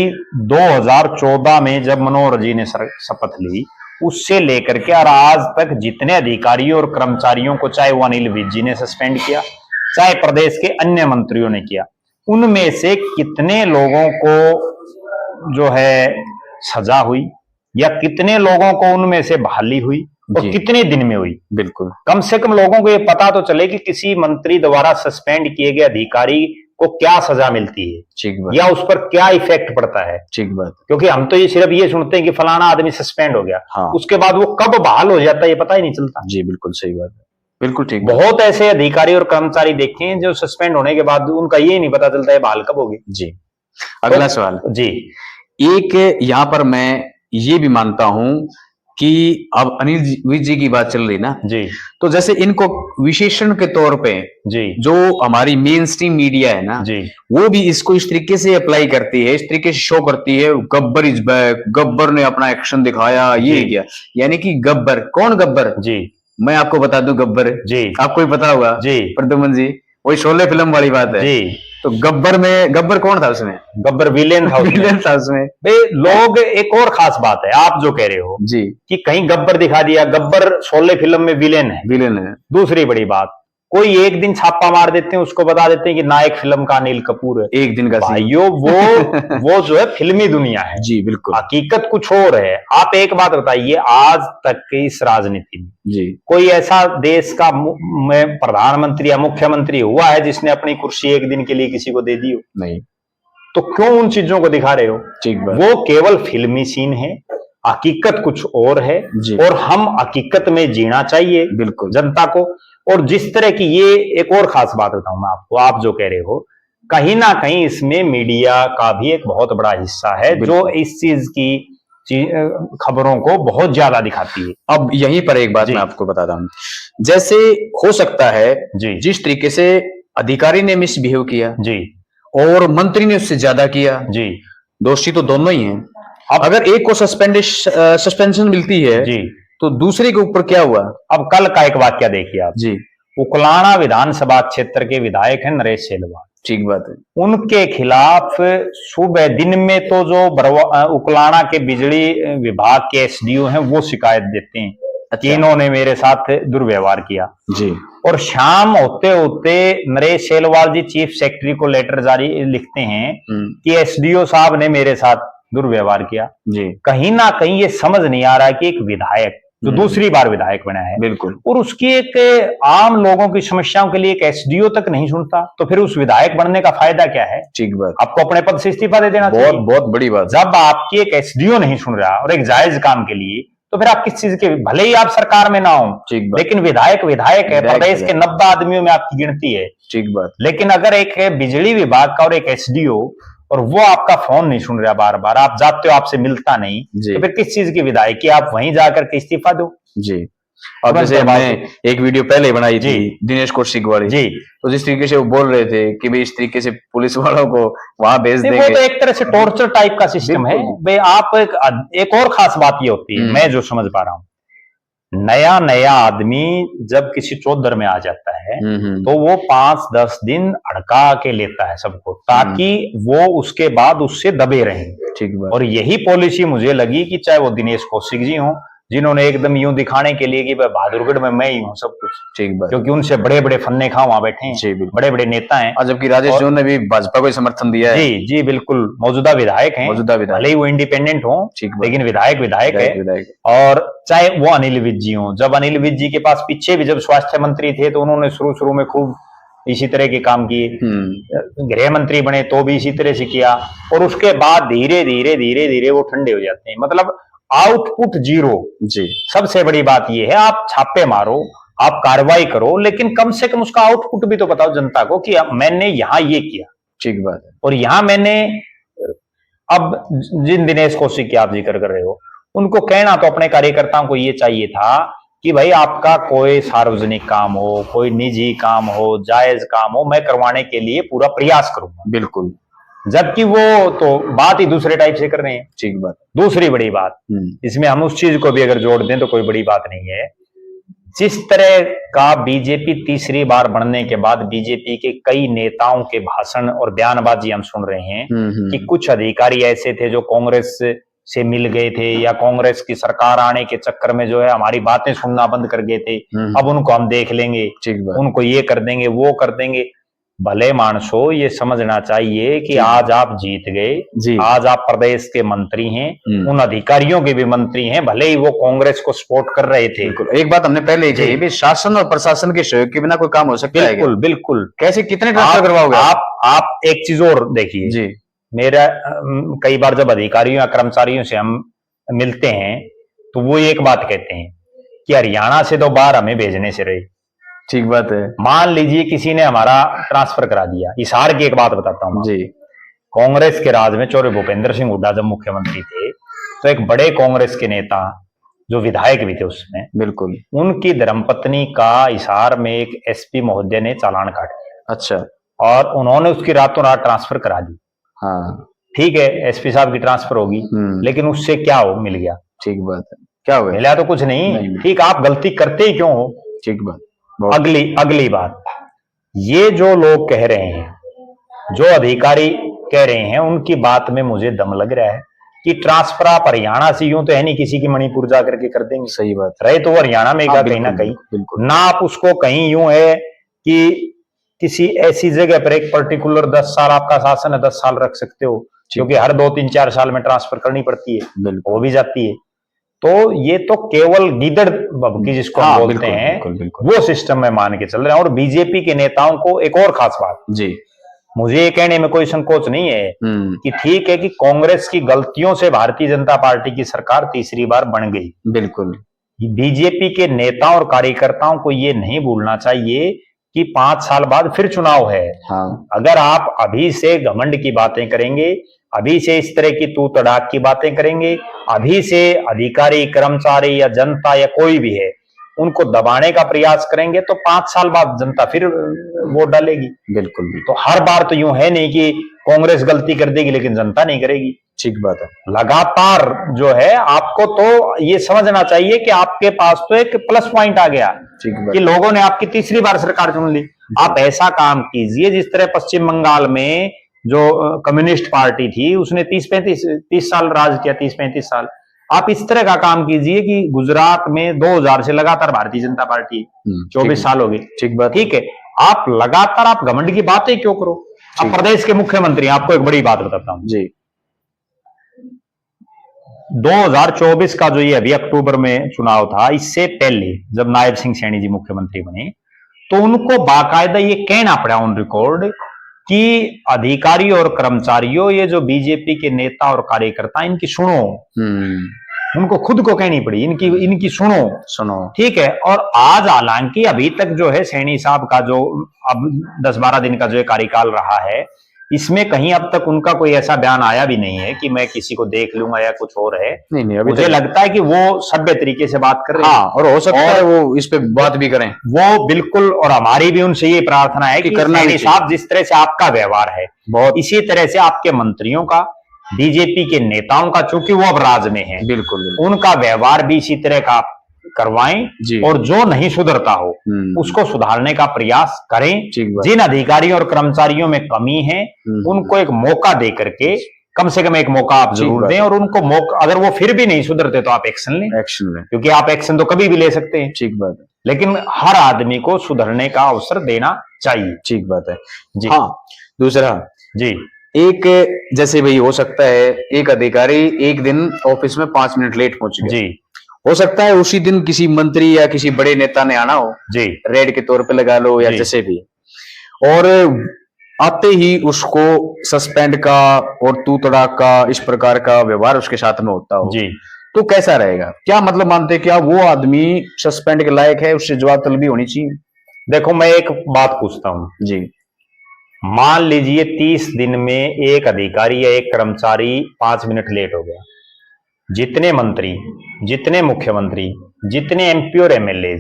2014 में जब मनोहर जी ने शपथ ली, उससे लेकर के और आज तक जितने अधिकारियों और कर्मचारियों को, चाहे वो अनिल विज जी ने सस्पेंड किया, चाहे प्रदेश के अन्य मंत्रियों ने किया, उनमें से कितने लोगों को जो है सजा हुई या कितने लोगों को उनमें से बहाली हुई और कितने दिन में हुई। बिल्कुल। कम से कम लोगों को ये पता तो चले कि किसी मंत्री द्वारा सस्पेंड किए गए अधिकारी को क्या सजा मिलती है, ठीक बात, या उस पर क्या इफेक्ट पड़ता है। ठीक बात। क्योंकि हम तो ये सिर्फ ये सुनते हैं कि फलाना आदमी सस्पेंड हो गया, हाँ, उसके बाद वो कब बहाल हो जाता है ये पता ही नहीं चलता। जी, बिल्कुल सही बात है, बिल्कुल ठीक। बहुत ऐसे अधिकारी और कर्मचारी देखे हैं जो सस्पेंड होने के बाद उनका ये नहीं पता चलता है बहाल कब होगी। जी, अगला सवाल जी, एक यहाँ पर मैं ये भी मानता हूं कि अब अनिल विज जी की बात चल रही ना जी, तो जैसे इनको विशेषण के तौर पे जी, जो हमारी मेन स्ट्रीम मीडिया है ना जी, वो भी इसको इस तरीके से अप्लाई करती है, इस तरीके से शो करती है, गब्बर इज बैक, गब्बर ने अपना एक्शन दिखाया, ये किया, यानी कि गब्बर कौन गब्बर जी, मैं आपको बता दूं गब्बर जी, आपको भी पता होगा जी, प्रद्युमन जी, वही शोले फिल्म वाली बात है जी। तो गब्बर कौन था उसमें? गब्बर विलेन था उसमें। विलेन था उसमें। लोग, एक और खास बात है आप जो कह रहे हो जी कि कहीं गब्बर दिखा दिया, गब्बर शोले फिल्म में विलेन है। विलेन है। दूसरी बड़ी बात, कोई एक दिन छापा मार देते हैं, उसको बता देते हैं कि नायक फिल्म का अनिल कपूर है। एक दिन का भाइयों वो जो है फिल्मी दुनिया है। जी बिल्कुल। हकीकत कुछ और है। आप एक बात बताइए, आज तक की इस राजनीति में जी कोई ऐसा देश का प्रधानमंत्री या मुख्यमंत्री हुआ है जिसने अपनी कुर्सी एक दिन के लिए किसी को दे दी हो? नहीं। तो क्यों उन चीजों को दिखा रहे हो? ठीक बात। वो केवल फिल्मी सीन है, हकीकत कुछ और है। और हम हकीकत में जीना चाहिए बिल्कुल जनता को। और जिस तरह की, ये एक और खास बात बताऊं मैं आपको, आप जो कह रहे हो कहीं ना कहीं इसमें मीडिया का भी एक बहुत बड़ा हिस्सा है जो इस चीज की खबरों को बहुत ज्यादा दिखाती है। अब यहीं पर एक बात मैं आपको बताता हूं, जैसे हो सकता है जी, जिस तरीके से अधिकारी ने मिसबिहेव किया जी और मंत्री ने उससे ज्यादा किया, जी दोषी तो दोनों ही हैं। अब अगर एक को सस्पेंशन मिलती है जी तो दूसरे के ऊपर क्या हुआ? अब कल का एक वाक्य देखिए आप जी। उकलाना विधानसभा क्षेत्र के विधायक हैं नरेश सेलवाल। ठीक बात है। उनके खिलाफ सुबह दिन में तो जो उकलाना के बिजली विभाग के एसडीओ हैं वो शिकायत देते हैं कि इन्होंने मेरे साथ दुर्व्यवहार किया जी। और शाम होते होते नरेश सेलवाल जी चीफ सेक्रेटरी को लेटर जारी लिखते हैं कि एसडीओ साहब ने मेरे साथ दुर्व्यवहार किया जी। कहीं ना कहीं ये समझ नहीं आ रहा है कि एक विधायक जो दूसरी बार विधायक बना है, बिल्कुल, और उसकी एक आम लोगों की समस्याओं के लिए एक एसडीओ तक नहीं सुनता, तो फिर उस विधायक बनने का फायदा क्या है? ठीक बात। आपको अपने पद से इस्तीफा दे देना चाहिए। बहुत बड़ी बात। जब आपकी एक एसडीओ नहीं सुन रहा और एक जायज काम के लिए, तो फिर आप किस चीज के, भले ही आप सरकार में ना हो, लेकिन विधायक है, प्रदेश के 90 आदमियों में आपकी गिनती है। ठीक बात। लेकिन अगर एक बिजली विभाग का और एक एसडीओ और वो आपका फोन नहीं सुन रहा, बार बार आप जाते हो, आपसे मिलता नहीं, तो फिर किस चीज की विधायकी? आप वहीं जाकर के इस्तीफा दो जी। अब जैसे हमने एक वीडियो पहले बनाई थी दिनेश कौशिक वाली जी, तो जिस तरीके से वो बोल रहे थे कि भाई इस तरीके से पुलिस वालों को वहां भेज देंगे, वो तो एक तरह से टॉर्चर टाइप का सिस्टम है भाई। आप एक और खास बात ये होती है, मैं जो समझ पा रहा हूँ, नया आदमी जब किसी चौधर में आ जाता है तो वो 5-10 दिन अड़का के लेता है सबको, ताकि वो उसके बाद उससे दबे रहें। ठीक बात। और यही पॉलिसी मुझे लगी कि चाहे वो दिनेश कौशिक जी हो जिन्होंने एकदम यूं दिखाने के लिए कि भाई बहादुरगढ़ में मैं ही हूँ सब कुछ, ठीक बात, क्योंकि उनसे बड़े बड़े फन्ने खां वहां बैठे हैं, जी बिल्कुल, बड़े बड़े नेता हैं। जबकि राजेश जो ने भी भाजपा को ही समर्थन दिया है। जी जी बिल्कुल, मौजूदा विधायक हैं, मौजूदा विधायक, भले ही वो इंडिपेंडेंट हो, ठीक बात, लेकिन विधायक विधायक है। विधायक, और चाहे वो अनिल विज जी हो, जब अनिल विज जी के पास पीछे भी जब स्वास्थ्य मंत्री थे तो उन्होंने शुरू शुरू में खूब इसी तरह के काम किए, गृह मंत्री बने तो भी इसी तरह से किया, और उसके बाद धीरे धीरे धीरे धीरे वो ठंडे हो जाते हैं। मतलब आउटपुट जीरो। जी, सबसे बड़ी बात ये है, आप छापे मारो, आप कार्रवाई करो, लेकिन कम से कम उसका आउटपुट भी तो बताओ जनता को कि मैंने यहां ये किया, ठीक बात है। और यहां मैंने, अब जिन दिनेश कौशिक की आप जिक्र कर रहे हो, उनको कहना तो अपने कार्यकर्ताओं को ये चाहिए था कि भाई आपका कोई सार्वजनिक काम हो, कोई निजी काम हो, जायज काम हो, मैं करवाने के लिए पूरा प्रयास करूंगा। बिल्कुल, जबकि वो तो बात ही दूसरे टाइप से कर रहे हैं। ठीक बात। दूसरी बड़ी बात, इसमें हम उस चीज को भी अगर जोड़ दें तो कोई बड़ी बात नहीं है। जिस तरह का बीजेपी तीसरी बार बनने के बाद बीजेपी के कई नेताओं के भाषण और बयानबाजी हम सुन रहे हैं कि कुछ अधिकारी ऐसे थे जो कांग्रेस से मिल गए थे या कांग्रेस की सरकार आने के चक्कर में जो है हमारी बातें सुनना बंद कर गए थे, अब उनको हम देख लेंगे, उनको ये कर देंगे, वो कर देंगे। भले मानसो, ये समझना चाहिए कि आज आप जीत गए, आज आप प्रदेश के मंत्री हैं, उन अधिकारियों के भी मंत्री हैं, भले ही वो कांग्रेस को सपोर्ट कर रहे थे। एक बात हमने पहले ही कही, शासन और प्रशासन के सहयोग के बिना कोई काम हो सकता है? बिल्कुल बिल्कुल। कैसे, कितने ट्रांसफर करवाओगे आप एक चीज और देखिए जी, मेरा कई बार जब अधिकारियों या कर्मचारियों से हम मिलते हैं तो वो एक बात कहते हैं कि हरियाणा से तो बाहर हमें भेजने से रहे। ठीक बात है। मान लीजिए किसी ने हमारा ट्रांसफर करा दिया। हिसार की एक बात बताता हूं जी, कांग्रेस के राज में चौधरी भूपेंद्र सिंह हुड्डा जब मुख्यमंत्री थे तो एक बड़े कांग्रेस के नेता जो विधायक भी थे उसमें, बिल्कुल, उनकी धर्मपत्नी का हिसार में एक एसपी महोदय ने चालान काट दिया। अच्छा। और उन्होंने उसकी रातों रात ट्रांसफर करा दी। हाँ, ठीक है, एसपी साहब की ट्रांसफर होगी, लेकिन उससे क्या हो मिल गया? ठीक बात है, क्या हो मिला? तो कुछ नहीं। ठीक, आप गलती करते ही क्यों हो? ठीक बात। अगली बात, ये जो लोग कह रहे हैं, जो अधिकारी कह रहे हैं, उनकी बात में मुझे दम लग रहा है कि ट्रांसफर आप हरियाणा से यूं तो है नहीं किसी की मणिपुर जाकर के कर देंगे। सही बात, रहे तो वो हरियाणा में कहीं ना कहीं, ना आप उसको कहीं यूं है कि किसी ऐसी जगह पर एक पर्टिकुलर 10 साल आपका शासन है, 10 साल रख सकते हो, क्योंकि हर 2-3-4 साल में ट्रांसफर करनी पड़ती है, वो भी जाती है। तो ये तो केवल गीदड़ भभकी जिसको हम बोलते हैं, वो सिस्टम में मान के चल रहे हैं। और बीजेपी के नेताओं को एक और खास बात, जी, मुझे ये कहने में कोई संकोच नहीं है कि ठीक है कि कांग्रेस की गलतियों से भारतीय जनता पार्टी की सरकार तीसरी बार बन गई। बिल्कुल, बीजेपी के नेताओं और कार्यकर्ताओं को ये नहीं भूलना चाहिए कि 5 साल बाद फिर चुनाव है। हाँ। अगर आप अभी से घमंड की बातें करेंगे, अभी से इस तरह की तू तड़ाक की बातें करेंगे, अभी से अधिकारी, कर्मचारी या जनता या कोई भी है उनको दबाने का प्रयास करेंगे, तो 5 साल बाद जनता फिर वोट डालेगी। बिल्कुल। तो हर बार तो यूं है नहीं कि कांग्रेस गलती कर देगी लेकिन जनता नहीं करेगी। ठीक बात है। लगातार जो है, आपको तो ये समझना चाहिए कि आपके पास तो एक प्लस पॉइंट आ गया कि लोगों ने आपकी तीसरी बार सरकार चुन ली। आप ऐसा काम कीजिए जिस तरह पश्चिम बंगाल में जो कम्युनिस्ट पार्टी थी उसने 30 साल राज किया, 30-35 साल। आप इस तरह का काम कीजिए कि गुजरात में 2000 से लगातार भारतीय जनता पार्टी 24 साल हो गई। ठीक बात, ठीक है। आप लगातार आप घमंड की बातें क्यों करो? आप प्रदेश के मुख्यमंत्री, आपको एक बड़ी बात बताता हूं जी, 2024 का जो ये अभी अक्टूबर में चुनाव था, इससे पहले जब नायब सिंह सैनी जी मुख्यमंत्री बने तो उनको बाकायदा ये कहना पड़ा ऑन रिकॉर्ड कि अधिकारी और कर्मचारियों, ये जो बीजेपी के नेता और कार्यकर्ता, इनकी सुनो। उनको खुद को कहनी पड़ी, इनकी सुनो। ठीक है। और आज हालांकि अभी तक जो है सैनी साहब का जो अब 10-12 दिन का जो कार्यकाल रहा है, इसमें कहीं अब तक उनका कोई ऐसा बयान आया भी नहीं है कि मैं किसी को देख लूंगा या कुछ और है। नहीं, अभी मुझे लगता है कि वो सभ्य तरीके से बात कर रहे हैं। और हो सकता है वो इस पे बात भी करें। वो बिल्कुल, और हमारी भी उनसे ये प्रार्थना है कि सैनी साहब, जिस तरह से आपका व्यवहार है बहुत, इसी तरह से आपके मंत्रियों का, बीजेपी के नेताओं का, चूंकि वो अब राज में है, बिल्कुल उनका व्यवहार भी इसी तरह का करवाएं, और जो नहीं सुधरता हो उसको सुधारने का प्रयास करें। जिन अधिकारियों और कर्मचारियों में कमी है उनको एक मौका दे करके कम से कम एक मौका आप जरूर दें, और उनको मौका, अगर वो फिर भी नहीं सुधरते तो आप एक्शन लें, क्योंकि आप एक्शन तो कभी भी ले सकते हैं। ठीक बात है। लेकिन हर आदमी को सुधरने का अवसर देना चाहिए। ठीक बात है जी। हाँ, दूसरा जी, एक जैसे भाई हो सकता है एक अधिकारी एक दिन ऑफिस में 5 मिनट लेट पहुंच गया जी, हो सकता है उसी दिन किसी मंत्री या किसी बड़े नेता ने आना हो, जी, रेड के तौर पे लगा लो या जी। जैसे भी, और आते ही उसको सस्पेंड का और तू तड़ाक का इस प्रकार का व्यवहार उसके साथ में होता हो, जी। तो कैसा रहेगा? क्या मतलब मानते हैं, क्या वो आदमी सस्पेंड के लायक है, उससे जवाब तलबी होनी चाहिए? देखो, मैं एक बात पूछता हूं, जी। मान लीजिए 30 दिन में एक अधिकारी या एक कर्मचारी 5 मिनट लेट हो गया, जितने मंत्री, जितने मुख्यमंत्री, जितने एमपी और एमएलए,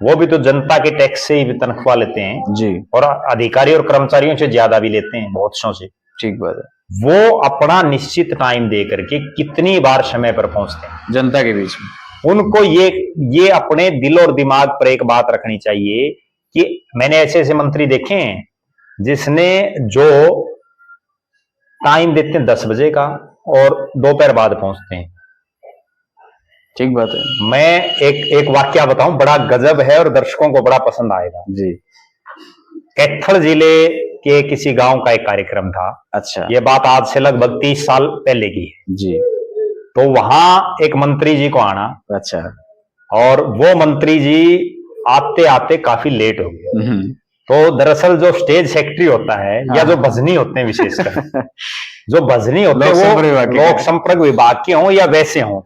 वो भी तो जनता के टैक्स से ही तनख्वाह लेते हैं जी। और अधिकारी और कर्मचारियों से ज्यादा भी लेते हैं, बहुत सौ से। ठीक बात है। वो अपना निश्चित टाइम दे करके कितनी बार समय पर पहुंचते हैं जनता के बीच में? उनको ये अपने दिल और दिमाग पर एक बात रखनी चाहिए कि मैंने ऐसे ऐसे मंत्री देखे हैं जिसने जो टाइम देते हैं 10 बजे का और दोपहर बाद पहुंचते हैं। ठीक बात है। मैं एक वाक्य बताऊं, बड़ा गजब है और दर्शकों को बड़ा पसंद आएगा। जी। कैथल जिले के किसी गांव का एक कार्यक्रम था। अच्छा। यह बात आज से लगभग 30 साल पहले की है। जी। तो वहां एक मंत्री जी को आना, अच्छा, और वो मंत्री जी आते आते काफी लेट हो गए। तो दरअसल जो स्टेज सेक्रेटरी होता है, या जो भजनी होते हैं, विशेषकर जो भजनी होते हैं वो लोक संपर्क विभाग के हों या वैसे हों,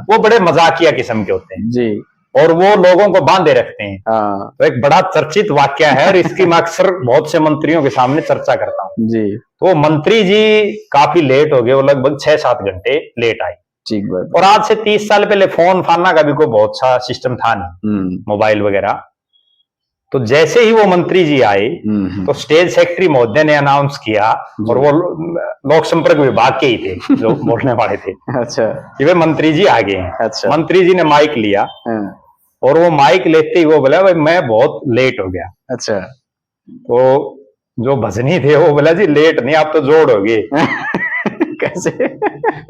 वो बड़े मजाकिया किस्म के होते हैं जी, और वो लोगों को बांधे रखते हैं। तो एक बड़ा चर्चित वाक्य है और इसकी मैं अक्सर बहुत से मंत्रियों के सामने चर्चा करता हूँ जी। तो मंत्री जी काफी लेट हो गए, वो लगभग 6-7 घंटे लेट आए। ठीक बात। और आज से 30 साल पहले फोन फाना का भी कोई बहुत सा सिस्टम था नहीं, मोबाइल वगैरह। तो जैसे ही वो मंत्री जी आए तो स्टेज सेक्रेटरी महोदय ने अनाउंस किया, और वो लोक संपर्क विभाग के ही थे जो बोलने वाले थे। अच्छा। कि वे मंत्री जी आ गए हैं। अच्छा। मंत्री जी ने माइक लिया, और वो माइक लेते ही वो बोला, भाई मैं बहुत लेट हो गया। अच्छा। तो जो भजनी थे वो बोला, जी लेट नहीं, आप तो जोड़ हो गए। कैसे?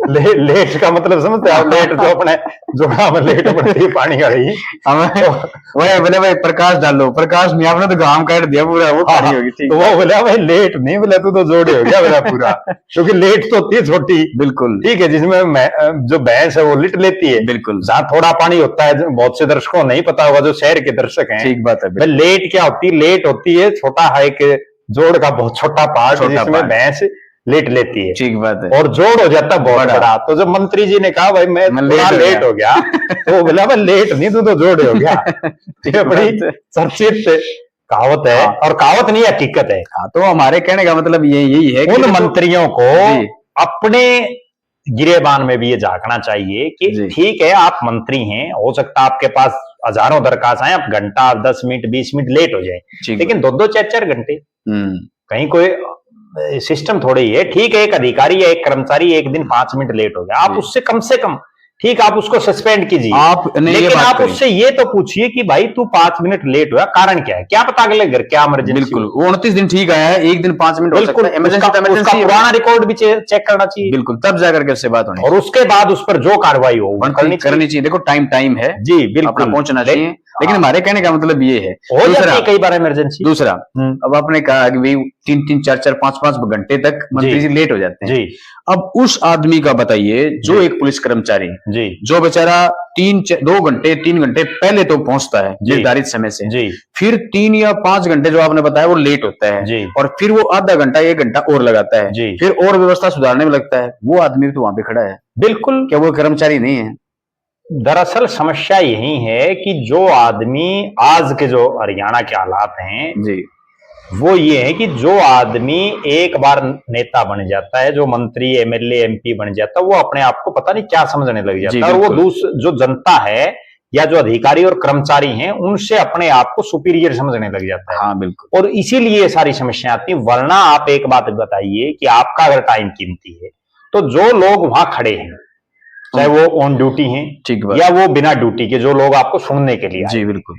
लेट का मतलब समझते हो? लेट जो अपने जोड़ा में लेट पड़ती पानी का रही वही बोले, भाई प्रकाश डालो, प्रकाश नहीं, आपने तो घाम काट दिया पूरा, वो पानी होगी। ठीक। तो वो बोला, भाई लेट नहीं, बोला तू तो जोड़े हो गया मेरा पूरा। क्योंकि लेट तो होती है छोटी, बिल्कुल ठीक है, जिसमें जो भैंस है वो लिट लेती है, बिल्कुल, जहाँ थोड़ा पानी होता है। बहुत से दर्शकों को नहीं पता होगा, जो शहर के दर्शक हैं। ठीक बात है। लेट क्या होती है? लेट होती है छोटा है, एक जोड़ का बहुत छोटा पार्ट जिसमें भैंस लेट लेती है। ठीक बात है। और जोड़ हो जाता है बहुत बड़ा। तो जब मंत्री जी ने कहा, भाई मैं लेट हो गया, तो बोला, भाई लेट नहीं, तू तो जोड़ हो गया। ठीक है, बड़ी चर्चित कहावत है। और कहावत नहीं, हकीकत है। तो हमारे कहने का मतलब यही है, उन मंत्रियों को अपने गिरेबान में भी ये झांकना चाहिए कि ठीक है, आप मंत्री हैं, हो सकता है आपके पास हजारों दरखास्त आए, आप घंटा 10 मिनट 20 मिनट लेट हो जाए, लेकिन 2-2 4-4 घंटे कहीं कोई सिस्टम थोड़ी ही है। ठीक है, एक अधिकारी या एक कर्मचारी एक दिन 5 मिनट लेट हो गया, आप उससे कम से कम, ठीक, आप उसको सस्पेंड कीजिए, लेकिन आप उससे ये तो पूछिए कि भाई तू 5 मिनट लेट हुआ, कारण क्या है? क्या पता अगले घर क्या इमरजेंसी। बिल्कुल, वो 29 दिन ठीक आया है, एक दिन 5 मिनट हो सकता है, इमरजेंसी, पुराना रिकॉर्ड भी चेक करना चाहिए। बिल्कुल, तब जाकर के उससे बात होनी, और उसके बाद उस पर जो कार्रवाई हो करनी चाहिए। देखो, टाइम है जी, बिल्कुल पहुंचना चाहिए, लेकिन हमारे कहने का मतलब ये है, हो जाती है कई बार इमरजेंसी। दूसरा, अब आपने कहा कि भाई 3-3, 4-4, 5-5 घंटे तक मंत्री जी लेट हो जाते हैं। अब उस आदमी का बताइए, जो एक पुलिस कर्मचारी जी, जो बेचारा 2 घंटे 3 घंटे पहले तो पहुंचता है निर्धारित समय से जी, फिर 3 या 5 घंटे जो आपने बताया वो लेट होता है जी, और फिर वो आधा घंटा 1 घंटा और लगाता है जी, फिर और व्यवस्था सुधारने में लगता है, वो आदमी तो वहां पे खड़ा है। बिल्कुल, क्या वो कर्मचारी नहीं है? दरअसल समस्या यही है कि जो आदमी, आज के जो हरियाणा के हालात हैं जी, वो ये है कि जो आदमी एक बार नेता बन जाता है, जो मंत्री एमएलए एमपी बन जाता है, वो अपने आप को पता नहीं क्या समझने लग जाता है, और वो जो जनता है या जो अधिकारी और कर्मचारी हैं, उनसे अपने आप को सुपीरियर समझने लग जाता है। हाँ, बिल्कुल। और इसीलिए ये सारी समस्याएं आती हैं। वरना आप एक बात बताइए कि आपका अगर टाइम कीमती है, तो जो लोग वहां खड़े हैं, चाहे वो ऑन ड्यूटी हैं या वो बिना ड्यूटी के, जो लोग आपको सुनने के लिए जी, बिल्कुल,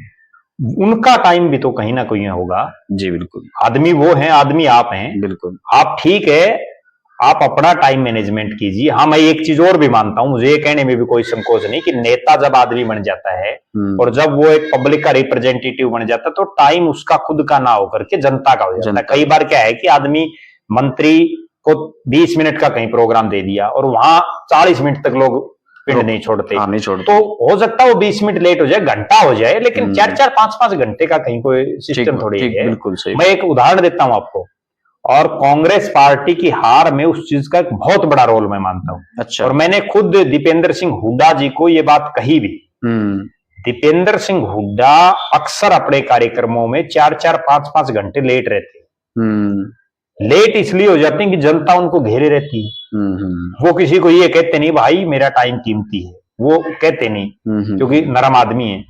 उनका टाइम भी तो कहीं ना कहीं होगा जी, बिल्कुल। आदमी वो है, आदमी आप हैं, बिल्कुल। आप ठीक है, आप अपना टाइम मैनेजमेंट कीजिए। हाँ, मैं एक चीज और भी मानता हूं, मुझे ये कहने में भी कोई संकोच नहीं कि नेता जब आदमी बन जाता है और जब वो एक पब्लिक का रिप्रेजेंटेटिव बन जाता है तो टाइम उसका खुद का ना होकर के जनता का हो जाता है। कई बार क्या है कि आदमी मंत्री को 20 मिनट का कहीं प्रोग्राम दे दिया और वहां 40 मिनट तक लोग पिंड नहीं छोड़ते। हाँ, नहीं छोड़ते। तो हो सकता है वो 20 मिनट लेट हो जाए, घंटा हो जाए, लेकिन 4-4 5-5 घंटे का कहीं कोई सिस्टम थोड़ी है। बिल्कुल सही। मैं एक उदाहरण देता हूं आपको, और कांग्रेस पार्टी की हार में उस चीज का एक बहुत बड़ा रोल मैं मानता हूं। अच्छा। और मैंने खुद दीपेंद्र सिंह हुड्डा जी को ये बात कही भी। दीपेंद्र सिंह हुड्डा अक्सर अपने कार्यक्रमों में 4-4 5-5 घंटे लेट रहते हैं। लेट इसलिए हो जाते हैं कि जनता उनको घेरे रहती है। वो किसी को ये कहते नहीं भाई मेरा टाइम कीमती है, वो कहते नहीं, क्योंकि नरम आदमी है।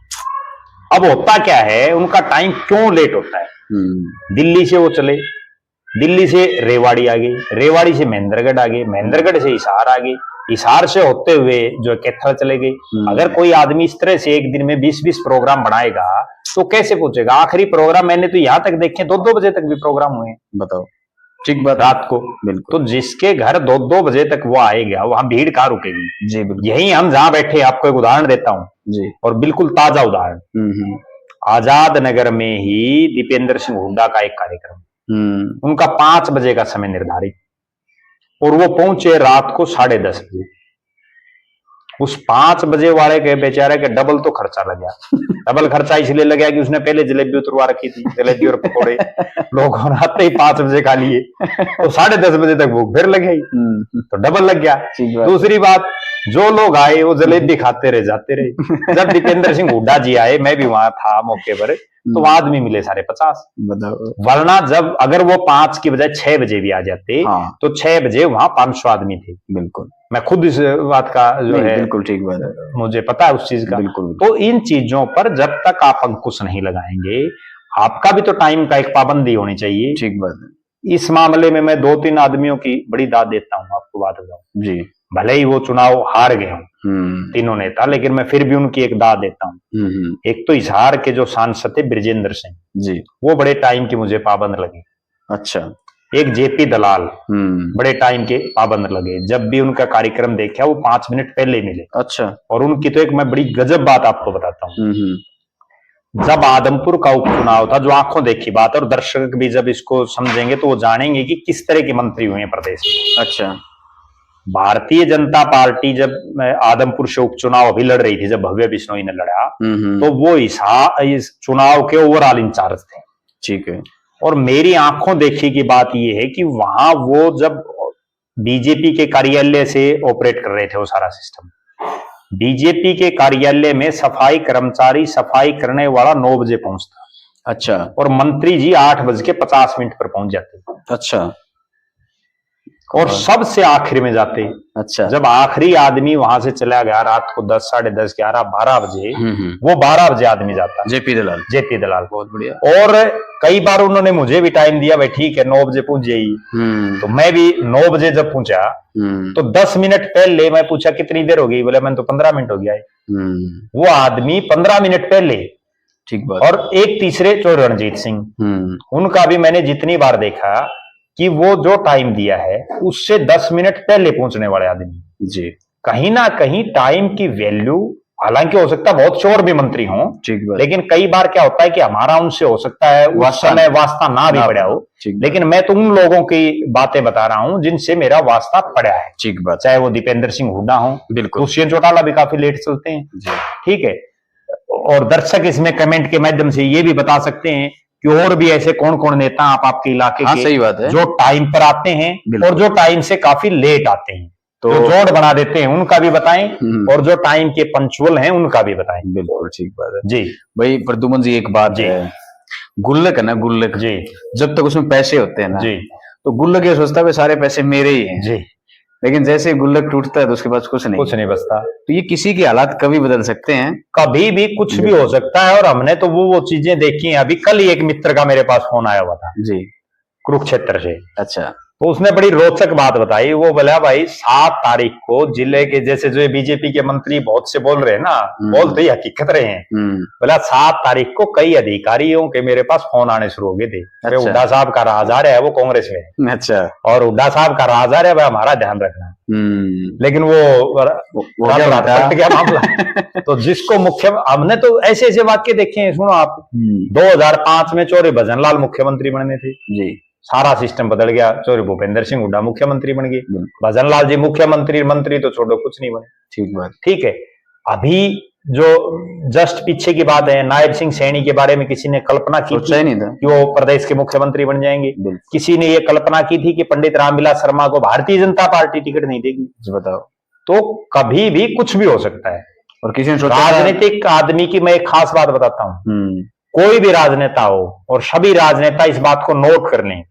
अब होता क्या है, उनका टाइम क्यों लेट होता है? दिल्ली से वो चले, दिल्ली से रेवाड़ी आ गई, रेवाड़ी से महेंद्रगढ़ आ गए, महेंद्रगढ़ से हिसार आ गई, हिसार से होते हुए जो कैथल चले गए। अगर कोई आदमी इस तरह से एक दिन में 20-20 प्रोग्राम बनाएगा तो कैसे पहुंचेगा? आखिरी प्रोग्राम मैंने तो यहां तक देखे 2-2 बजे तक भी प्रोग्राम हुए। बताओ, ठीक बात, रात को। बिल्कुल। तो जिसके घर 2-2 बजे तक वो आएगा, वहां भीड़ कहां रुकेगी? जी बिल्कुल। यही हम जहां बैठे, आपको एक उदाहरण देता हूं जी, और बिल्कुल ताजा उदाहरण। आजाद नगर में ही दीपेंद्र सिंह हुड्डा का एक कार्यक्रम, उनका 5 बजे का समय निर्धारित, और वो पहुंचे रात को 10:30 बजे। उस 5 बजे वाले के बेचारे के डबल तो खर्चा लग गया। डबल खर्चा इसलिए लग गया कि उसने पहले जलेबी उतरवा रखी थी, जलेबी और पकौड़े लोग आते ही 5 बजे खा लिए, तो 10:30 बजे तक भूख फिर लग गई, तो डबल लग गया। दूसरी बात, जो लोग आए वो जलेबी खाते रहे, जाते रहे। जब दीपेंद्र सिंह हुड्डा जी आए, मैं भी वहां था मौके पर, तो आदमी मिले 50 वरना जब अगर वो 5 की बजाय 6 बजे भी आ जाते, हाँ, तो 6 बजे वहां 500 आदमी थे। बिल्कुल, मैं खुद इस बात का जो है, बिल्कुल ठीक बात है, मुझे पता है उस चीज का। बिल्कुल। तो इन चीजों पर जब तक आप अंकुश नहीं लगाएंगे, आपका भी तो टाइम का एक पाबंदी होनी चाहिए। ठीक बात है। इस मामले में मैं 2-3 आदमियों की बड़ी दाद देता हूँ, आपको बात बताऊं जी। भले ही वो चुनाव हार गए हों तीनों नेता, लेकिन मैं फिर भी उनकी एक दाद देता हूँ। एक तो हिसार के जो सांसद थे ब्रिजेंद्र सिंह जी, वो बड़े टाइम के मुझे पाबंद लगे। अच्छा। एक जेपी दलाल बड़े टाइम के पाबंद लगे, जब भी उनका कार्यक्रम देखा वो 5 मिनट पहले मिले। अच्छा। और उनकी तो एक मैं बड़ी गजब बात आपको बताता हूँ। जब आदमपुर का उपचुनाव था, जो आंखों देखी बात है, और दर्शक भी जब इसको समझेंगे तो वो जानेंगे कि किस तरह के मंत्री हुए हैं प्रदेश में। अच्छा। भारतीय जनता पार्टी जब आदमपुर से उपचुनाव अभी लड़ रही थी, जब भव्य बिश्नोई ने लड़ा, तो वो इस चुनाव के ओवरऑल इंचार्ज थे। ठीक है। और मेरी आंखों देखी की बात यह है कि वहां वो जब बीजेपी के कार्यालय से ऑपरेट कर रहे थे वो सारा सिस्टम, बीजेपी के कार्यालय में सफाई कर्मचारी सफाई करने वाला 9 बजे पहुंचता। अच्छा। और मंत्री जी 8:50 पर पहुंच जाते। अच्छा। और सबसे आखिर में जाते। अच्छा। जब आखिरी आदमी वहां से चला गया रात को 10, 10:30, 11, 12 बजे, वो 12 बजे आदमी जाता। जेपी दलाल बहुत बढ़िया। और कई बार उन्होंने मुझे भी टाइम दिया, भाई ठीक है 9 बजे पहुंच जाइए। तो मैं भी 9 बजे जब पहुंचा तो 10 मिनट पहले मैं पूछा कितनी देर हो गई, बोले मैंने तो 15 मिनट हो गया है। वो आदमी 15 मिनट पहले। ठीक बात। और एक तीसरे चोर रणजीत सिंह, उनका भी मैंने जितनी बार देखा कि वो जो टाइम दिया है उससे 10 मिनट पहले पहुंचने वाले आदमी जी। कहीं ना कहीं टाइम की वैल्यू, हालांकि हो सकता है बहुत चोर भी मंत्री हों, लेकिन कई बार क्या होता है कि हमारा उनसे हो सकता है उस समय वास्ता ना भी पड़ा हो, लेकिन मैं तो उन लोगों की बातें बता रहा हूं जिनसे मेरा वास्ता पड़ा है। ठीक बात। चाहे वो दीपेंद्र सिंह हुड्डा हो, बिल्कुल, दुष्यंत चौटाला भी काफी लेट चलते हैं। ठीक है। और दर्शक इसमें कमेंट के माध्यम से ये भी बता सकते हैं कि और भी ऐसे कौन कौन नेता आपके इलाके के, सही बात है, जो टाइम पर आते हैं और जो टाइम से काफी लेट आते हैं, तो जो जोड़ बना देते हैं उनका भी बताएं, और जो टाइम के पंक्चुअल हैं उनका भी बताएं। बिल्कुल ठीक बात है जी। भाई प्रद्युमन जी, एक बात है, गुल्लक है ना, गुल्लक जी, जब तक उसमें पैसे होते हैं ना जी, तो गुल्लक ये सोचता है सारे पैसे मेरे ही हैं जी, लेकिन जैसे गुल्लक टूटता है तो उसके पास कुछ नहीं बचता। तो ये किसी की हालात कभी बदल सकते हैं, कभी भी कुछ भी हो सकता है। और हमने तो वो चीजें देखी हैं। अभी कल ही एक मित्र का मेरे पास फोन आया हुआ था जी, कुरुक्षेत्र से। अच्छा। तो उसने बड़ी रोचक बात बताई। वो बोला भाई 7 तारीख को जिले के, जैसे जो बीजेपी के मंत्री बहुत से बोल रहे हैं ना, बोल तो ये हकीकत रहे हैं। बोला 7 तारीख को कई अधिकारियों के मेरे पास फोन आने शुरू हो गए थे। अरे अच्छा। हुड्डा साहब का राहजार है, वो कांग्रेस में है। अच्छा। और हुड्डा साहब का राहजार है, भाई हमारा ध्यान रखना। लेकिन वो क्या पलट गया मामला। तो जिसको मुख्य, हमने तो ऐसे ऐसे वाक्य देखे हैं, सुनो आप। 2005 में चौधरी भजनलाल मुख्यमंत्री बनने थे जी, सारा सिस्टम बदल गया, चौधरी भूपेंद्र सिंह हुड्डा मुख्यमंत्री बन गए। भजनलाल जी मुख्यमंत्री, मंत्री तो छोड़ो, कुछ नहीं बने। ठीक बात। ठीक है, अभी जो जस्ट पीछे की बात है, नायब सिंह सैनी के बारे में किसी ने कल्पना की थी नहीं था कि वो प्रदेश के मुख्यमंत्री बन जाएंगे? किसी ने ये कल्पना की थी कि पंडित रामविलास शर्मा को भारतीय जनता पार्टी टिकट नहीं देगी? बताओ। तो कभी भी कुछ भी हो सकता है। और किसी ने सोचा राजनीतिक आदमी की मैं एक खास बात बताता हूं, कोई भी राजनेता हो, और सभी राजनेता इस बात को नोट कर लें,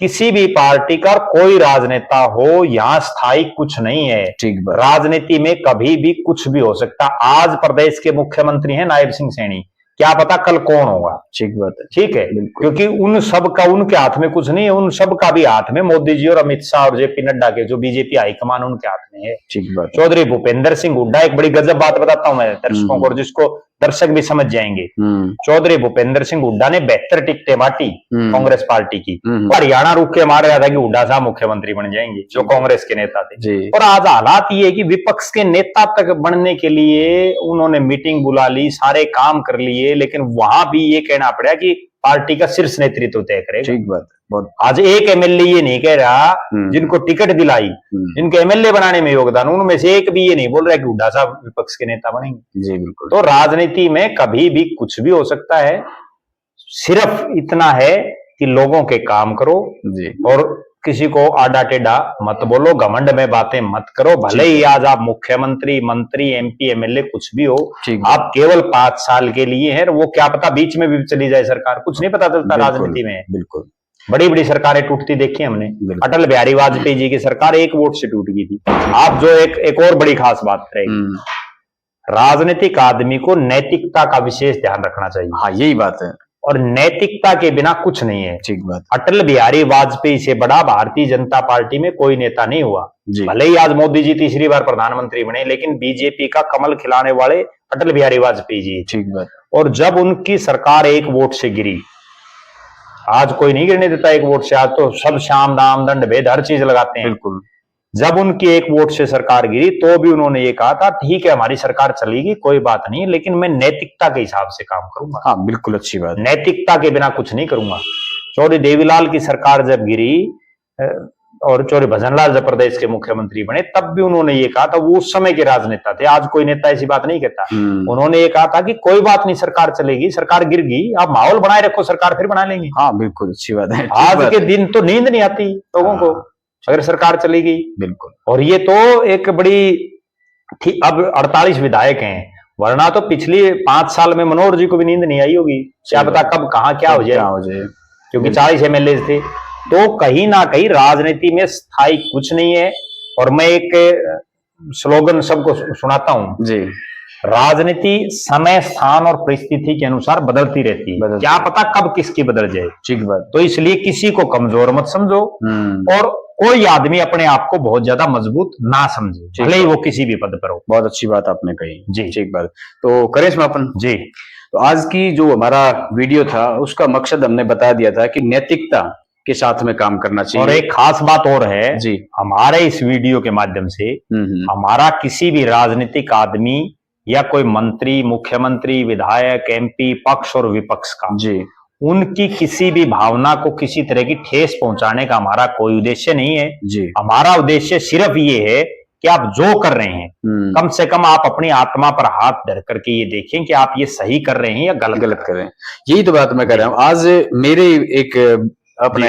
किसी भी पार्टी का कोई राजनेता हो, यहां स्थायी कुछ नहीं है। राजनीति में कभी भी कुछ भी हो सकता। आज प्रदेश के मुख्यमंत्री हैं नायब सिंह सैनी, क्या पता कल कौन होगा। ठीक बात है, ठीक है, क्योंकि उन सब का उनके हाथ में कुछ नहीं है। उन सब का भी हाथ में मोदी जी और अमित शाह और जेपी नड्डा के जो बीजेपी हाईकमान उनके हाथ में है। ठीक बात। चौधरी भूपेंद्र सिंह हुड्डा, एक बड़ी गजब बात बताता हूं मैं दर्शकों को, और जिसको दर्शक भी समझ जाएंगे। चौधरी भूपेंद्र सिंह हुड्डा ने 72 टिकटें बांटी कांग्रेस पार्टी की, हरियाणा रुक के मार रहा था कि हुड्डा साहब मुख्यमंत्री बन जाएंगे, जो कांग्रेस के नेता थे। और आज हालात ये है कि विपक्ष के नेता तक बनने के लिए उन्होंने मीटिंग बुला ली, सारे काम कर लिए, लेकिन वहां भी ये कहना पड़ा कि पार्टी का शीर्ष नेतृत्व तय करेगा। ठीक बात। बहुत आज एक एमएलए ये नहीं कह रहा, जिनको टिकट दिलाई, जिनके एमएलए बनाने में योगदान, उनमें से एक भी ये नहीं बोल रहा कि हुड्डा साहब विपक्ष के नेता बनेंगे। जी बिल्कुल। तो राजनीति में कभी भी कुछ भी हो सकता है, सिर्फ इतना है कि लोगों के काम करो जी, और किसी को आडा टेढ़ा मत बोलो, घमंड में बातें मत करो। भले ही आज आप मुख्यमंत्री, मंत्री, एमपी, एमएलए कुछ भी हो, आप केवल 5 साल के लिए हैं, वो क्या पता बीच में भी चली जाए सरकार, कुछ नहीं पता चलता राजनीति में। बिल्कुल, बड़ी बड़ी सरकारें टूटती देखी हमने। अटल बिहारी वाजपेयी जी की सरकार 1 वोट से टूट गई थी। आप जो एक और बड़ी खास बात करेंगे, राजनीतिक आदमी को नैतिकता का विशेष ध्यान रखना चाहिए। हाँ, यही बात है, और नैतिकता के बिना कुछ नहीं है। ठीक बात। अटल बिहारी वाजपेयी से बड़ा भारतीय जनता पार्टी में कोई नेता नहीं हुआ। भले ही आज मोदी जी तीसरी बार प्रधानमंत्री बने, लेकिन बीजेपी का कमल खिलाने वाले अटल बिहारी वाजपेयी जी। ठीक बात। और जब उनकी सरकार 1 वोट से गिरी, आज कोई नहीं गिरने देता 1 वोट से, आज तो सब शाम दाम दंड भेद हर चीज लगाते हैं। बिल्कुल। जब उनकी 1 वोट से सरकार गिरी, तो भी उन्होंने ये कहा था, ठीक है हमारी सरकार चलेगी, कोई बात नहीं, लेकिन मैं नैतिकता के हिसाब से काम करूंगा। हाँ बिल्कुल, अच्छी बात। नैतिकता के बिना कुछ नहीं करूंगा। चौधरी देवीलाल की सरकार जब गिरी और चौधरी भजनलाल जब प्रदेश के मुख्यमंत्री बने, तब भी उन्होंने ये कहा था, वो उस समय के राजनेता थे, आज कोई नेता ऐसी बात नहीं कहता। उन्होंने ये कहा था कि कोई बात नहीं, सरकार चलेगी, सरकार गिर गई, आप माहौल बनाए रखो, सरकार फिर बना लेंगे। हाँ बिल्कुल, अच्छी बात है। आज के दिन तो नींद नहीं आती लोगों को अगर सरकार चली गई। बिल्कुल। और ये तो एक बड़ी, अब 48 विधायक हैं, वरना तो पिछली 5 साल में मनोहर जी को भी नींद नहीं आई होगी, क्या पता कब कहाँ क्या हो जाए, क्योंकि 40 एमएलए थे। तो कहीं ना कहीं राजनीति में स्थायी कुछ नहीं है। और मैं एक स्लोगन सबको सुनाता हूं जी, राजनीति समय, स्थान और परिस्थिति के अनुसार बदलती रहती है, क्या पता कब किसकी बदल जाए। ठीक बात। तो इसलिए किसी को कमजोर मत समझो, और कोई आदमी अपने आप को बहुत ज्यादा मजबूत ना समझे, भले ही वो किसी भी पद पर हो। बहुत अच्छी बात आपने कही जी। ठीक बात। तो करें समापन जी। तो आज की जो हमारा वीडियो था, उसका मकसद हमने बता दिया था कि नैतिकता के साथ में काम करना चाहिए। और एक खास बात और है जी, हमारे इस वीडियो के माध्यम से हमारा किसी भी राजनीतिक आदमी या कोई मंत्री, मुख्यमंत्री, विधायक, एमपी, पक्ष और विपक्ष का जी, उनकी किसी भी भावना को किसी तरह की ठेस पहुंचाने का हमारा कोई उद्देश्य नहीं है जी। हमारा उद्देश्य सिर्फ ये है कि आप जो कर रहे हैं, कम से कम आप अपनी आत्मा पर हाथ धर करके ये देखें कि आप ये सही कर रहे हैं या गलत कर रहे हैं। यही तो बात मैं कर रहा हूँ। आज मेरे एक अपने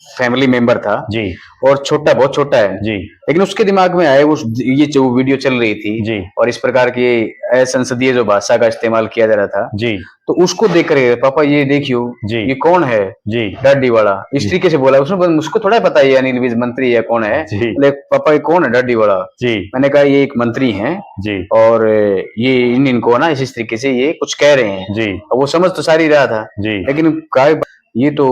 फैमिली मेंबर था जी, और छोटा, बहुत छोटा है जी, लेकिन उसके दिमाग में आया ये जो वीडियो चल रही थी जी, और इस प्रकार की संसदीय जो भाषा का इस्तेमाल किया जा रहा था जी, तो उसको देख कर पापा ये देखियो जी, ये कौन है जी, डड्डी वाला, इस तरीके से बोला उसने। मुझको थोड़ा पता है अनिल विज मंत्री है कौन है, पापा ये कौन है डड्डी वाला जी। मैंने कहा ये एक मंत्री है जी, और ये इनको ना इस तरीके से ये कुछ कह रहे हैं जी। वो समझ तो सारी रहा था जी, लेकिन ये तो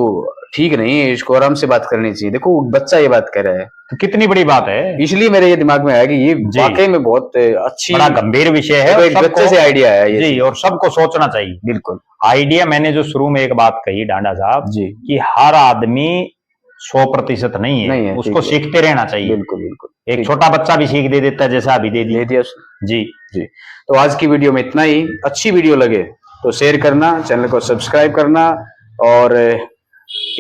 ठीक नहीं है, इसको आराम से बात करनी चाहिए। देखो बच्चा ये बात कर रहा है, तो कितनी बड़ी बात है, इसलिए मेरे ये दिमाग में आया कि ये जी। वाकई में बहुत अच्छी, बड़ा गंभीर विषय है तो और एक बच्चे सबको से आइडिया है ये जी, चीज। और सबको सोचना चाहिए। बिल्कुल आइडिया, मैंने जो शुरू में एक बात कही डांडा साहब जी, कि हर आदमी 100% नहीं है, नहीं है, उसको ठीक है। सीखते रहना चाहिए। बिल्कुल बिल्कुल, एक ठीक छोटा बच्चा भी सीख दे देता है, जैसा अभी दे है, दे दिया। दिया उसने। जी जी, तो आज की वीडियो में इतना ही। अच्छी वीडियो लगे तो शेयर करना, चैनल को सब्सक्राइब करना, और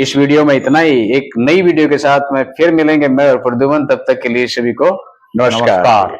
इस वीडियो में इतना ही। एक नई वीडियो के साथ में फिर मिलेंगे मैं और प्रद्युमन, तब तक के लिए सभी को नमस्कार। नमस्कार।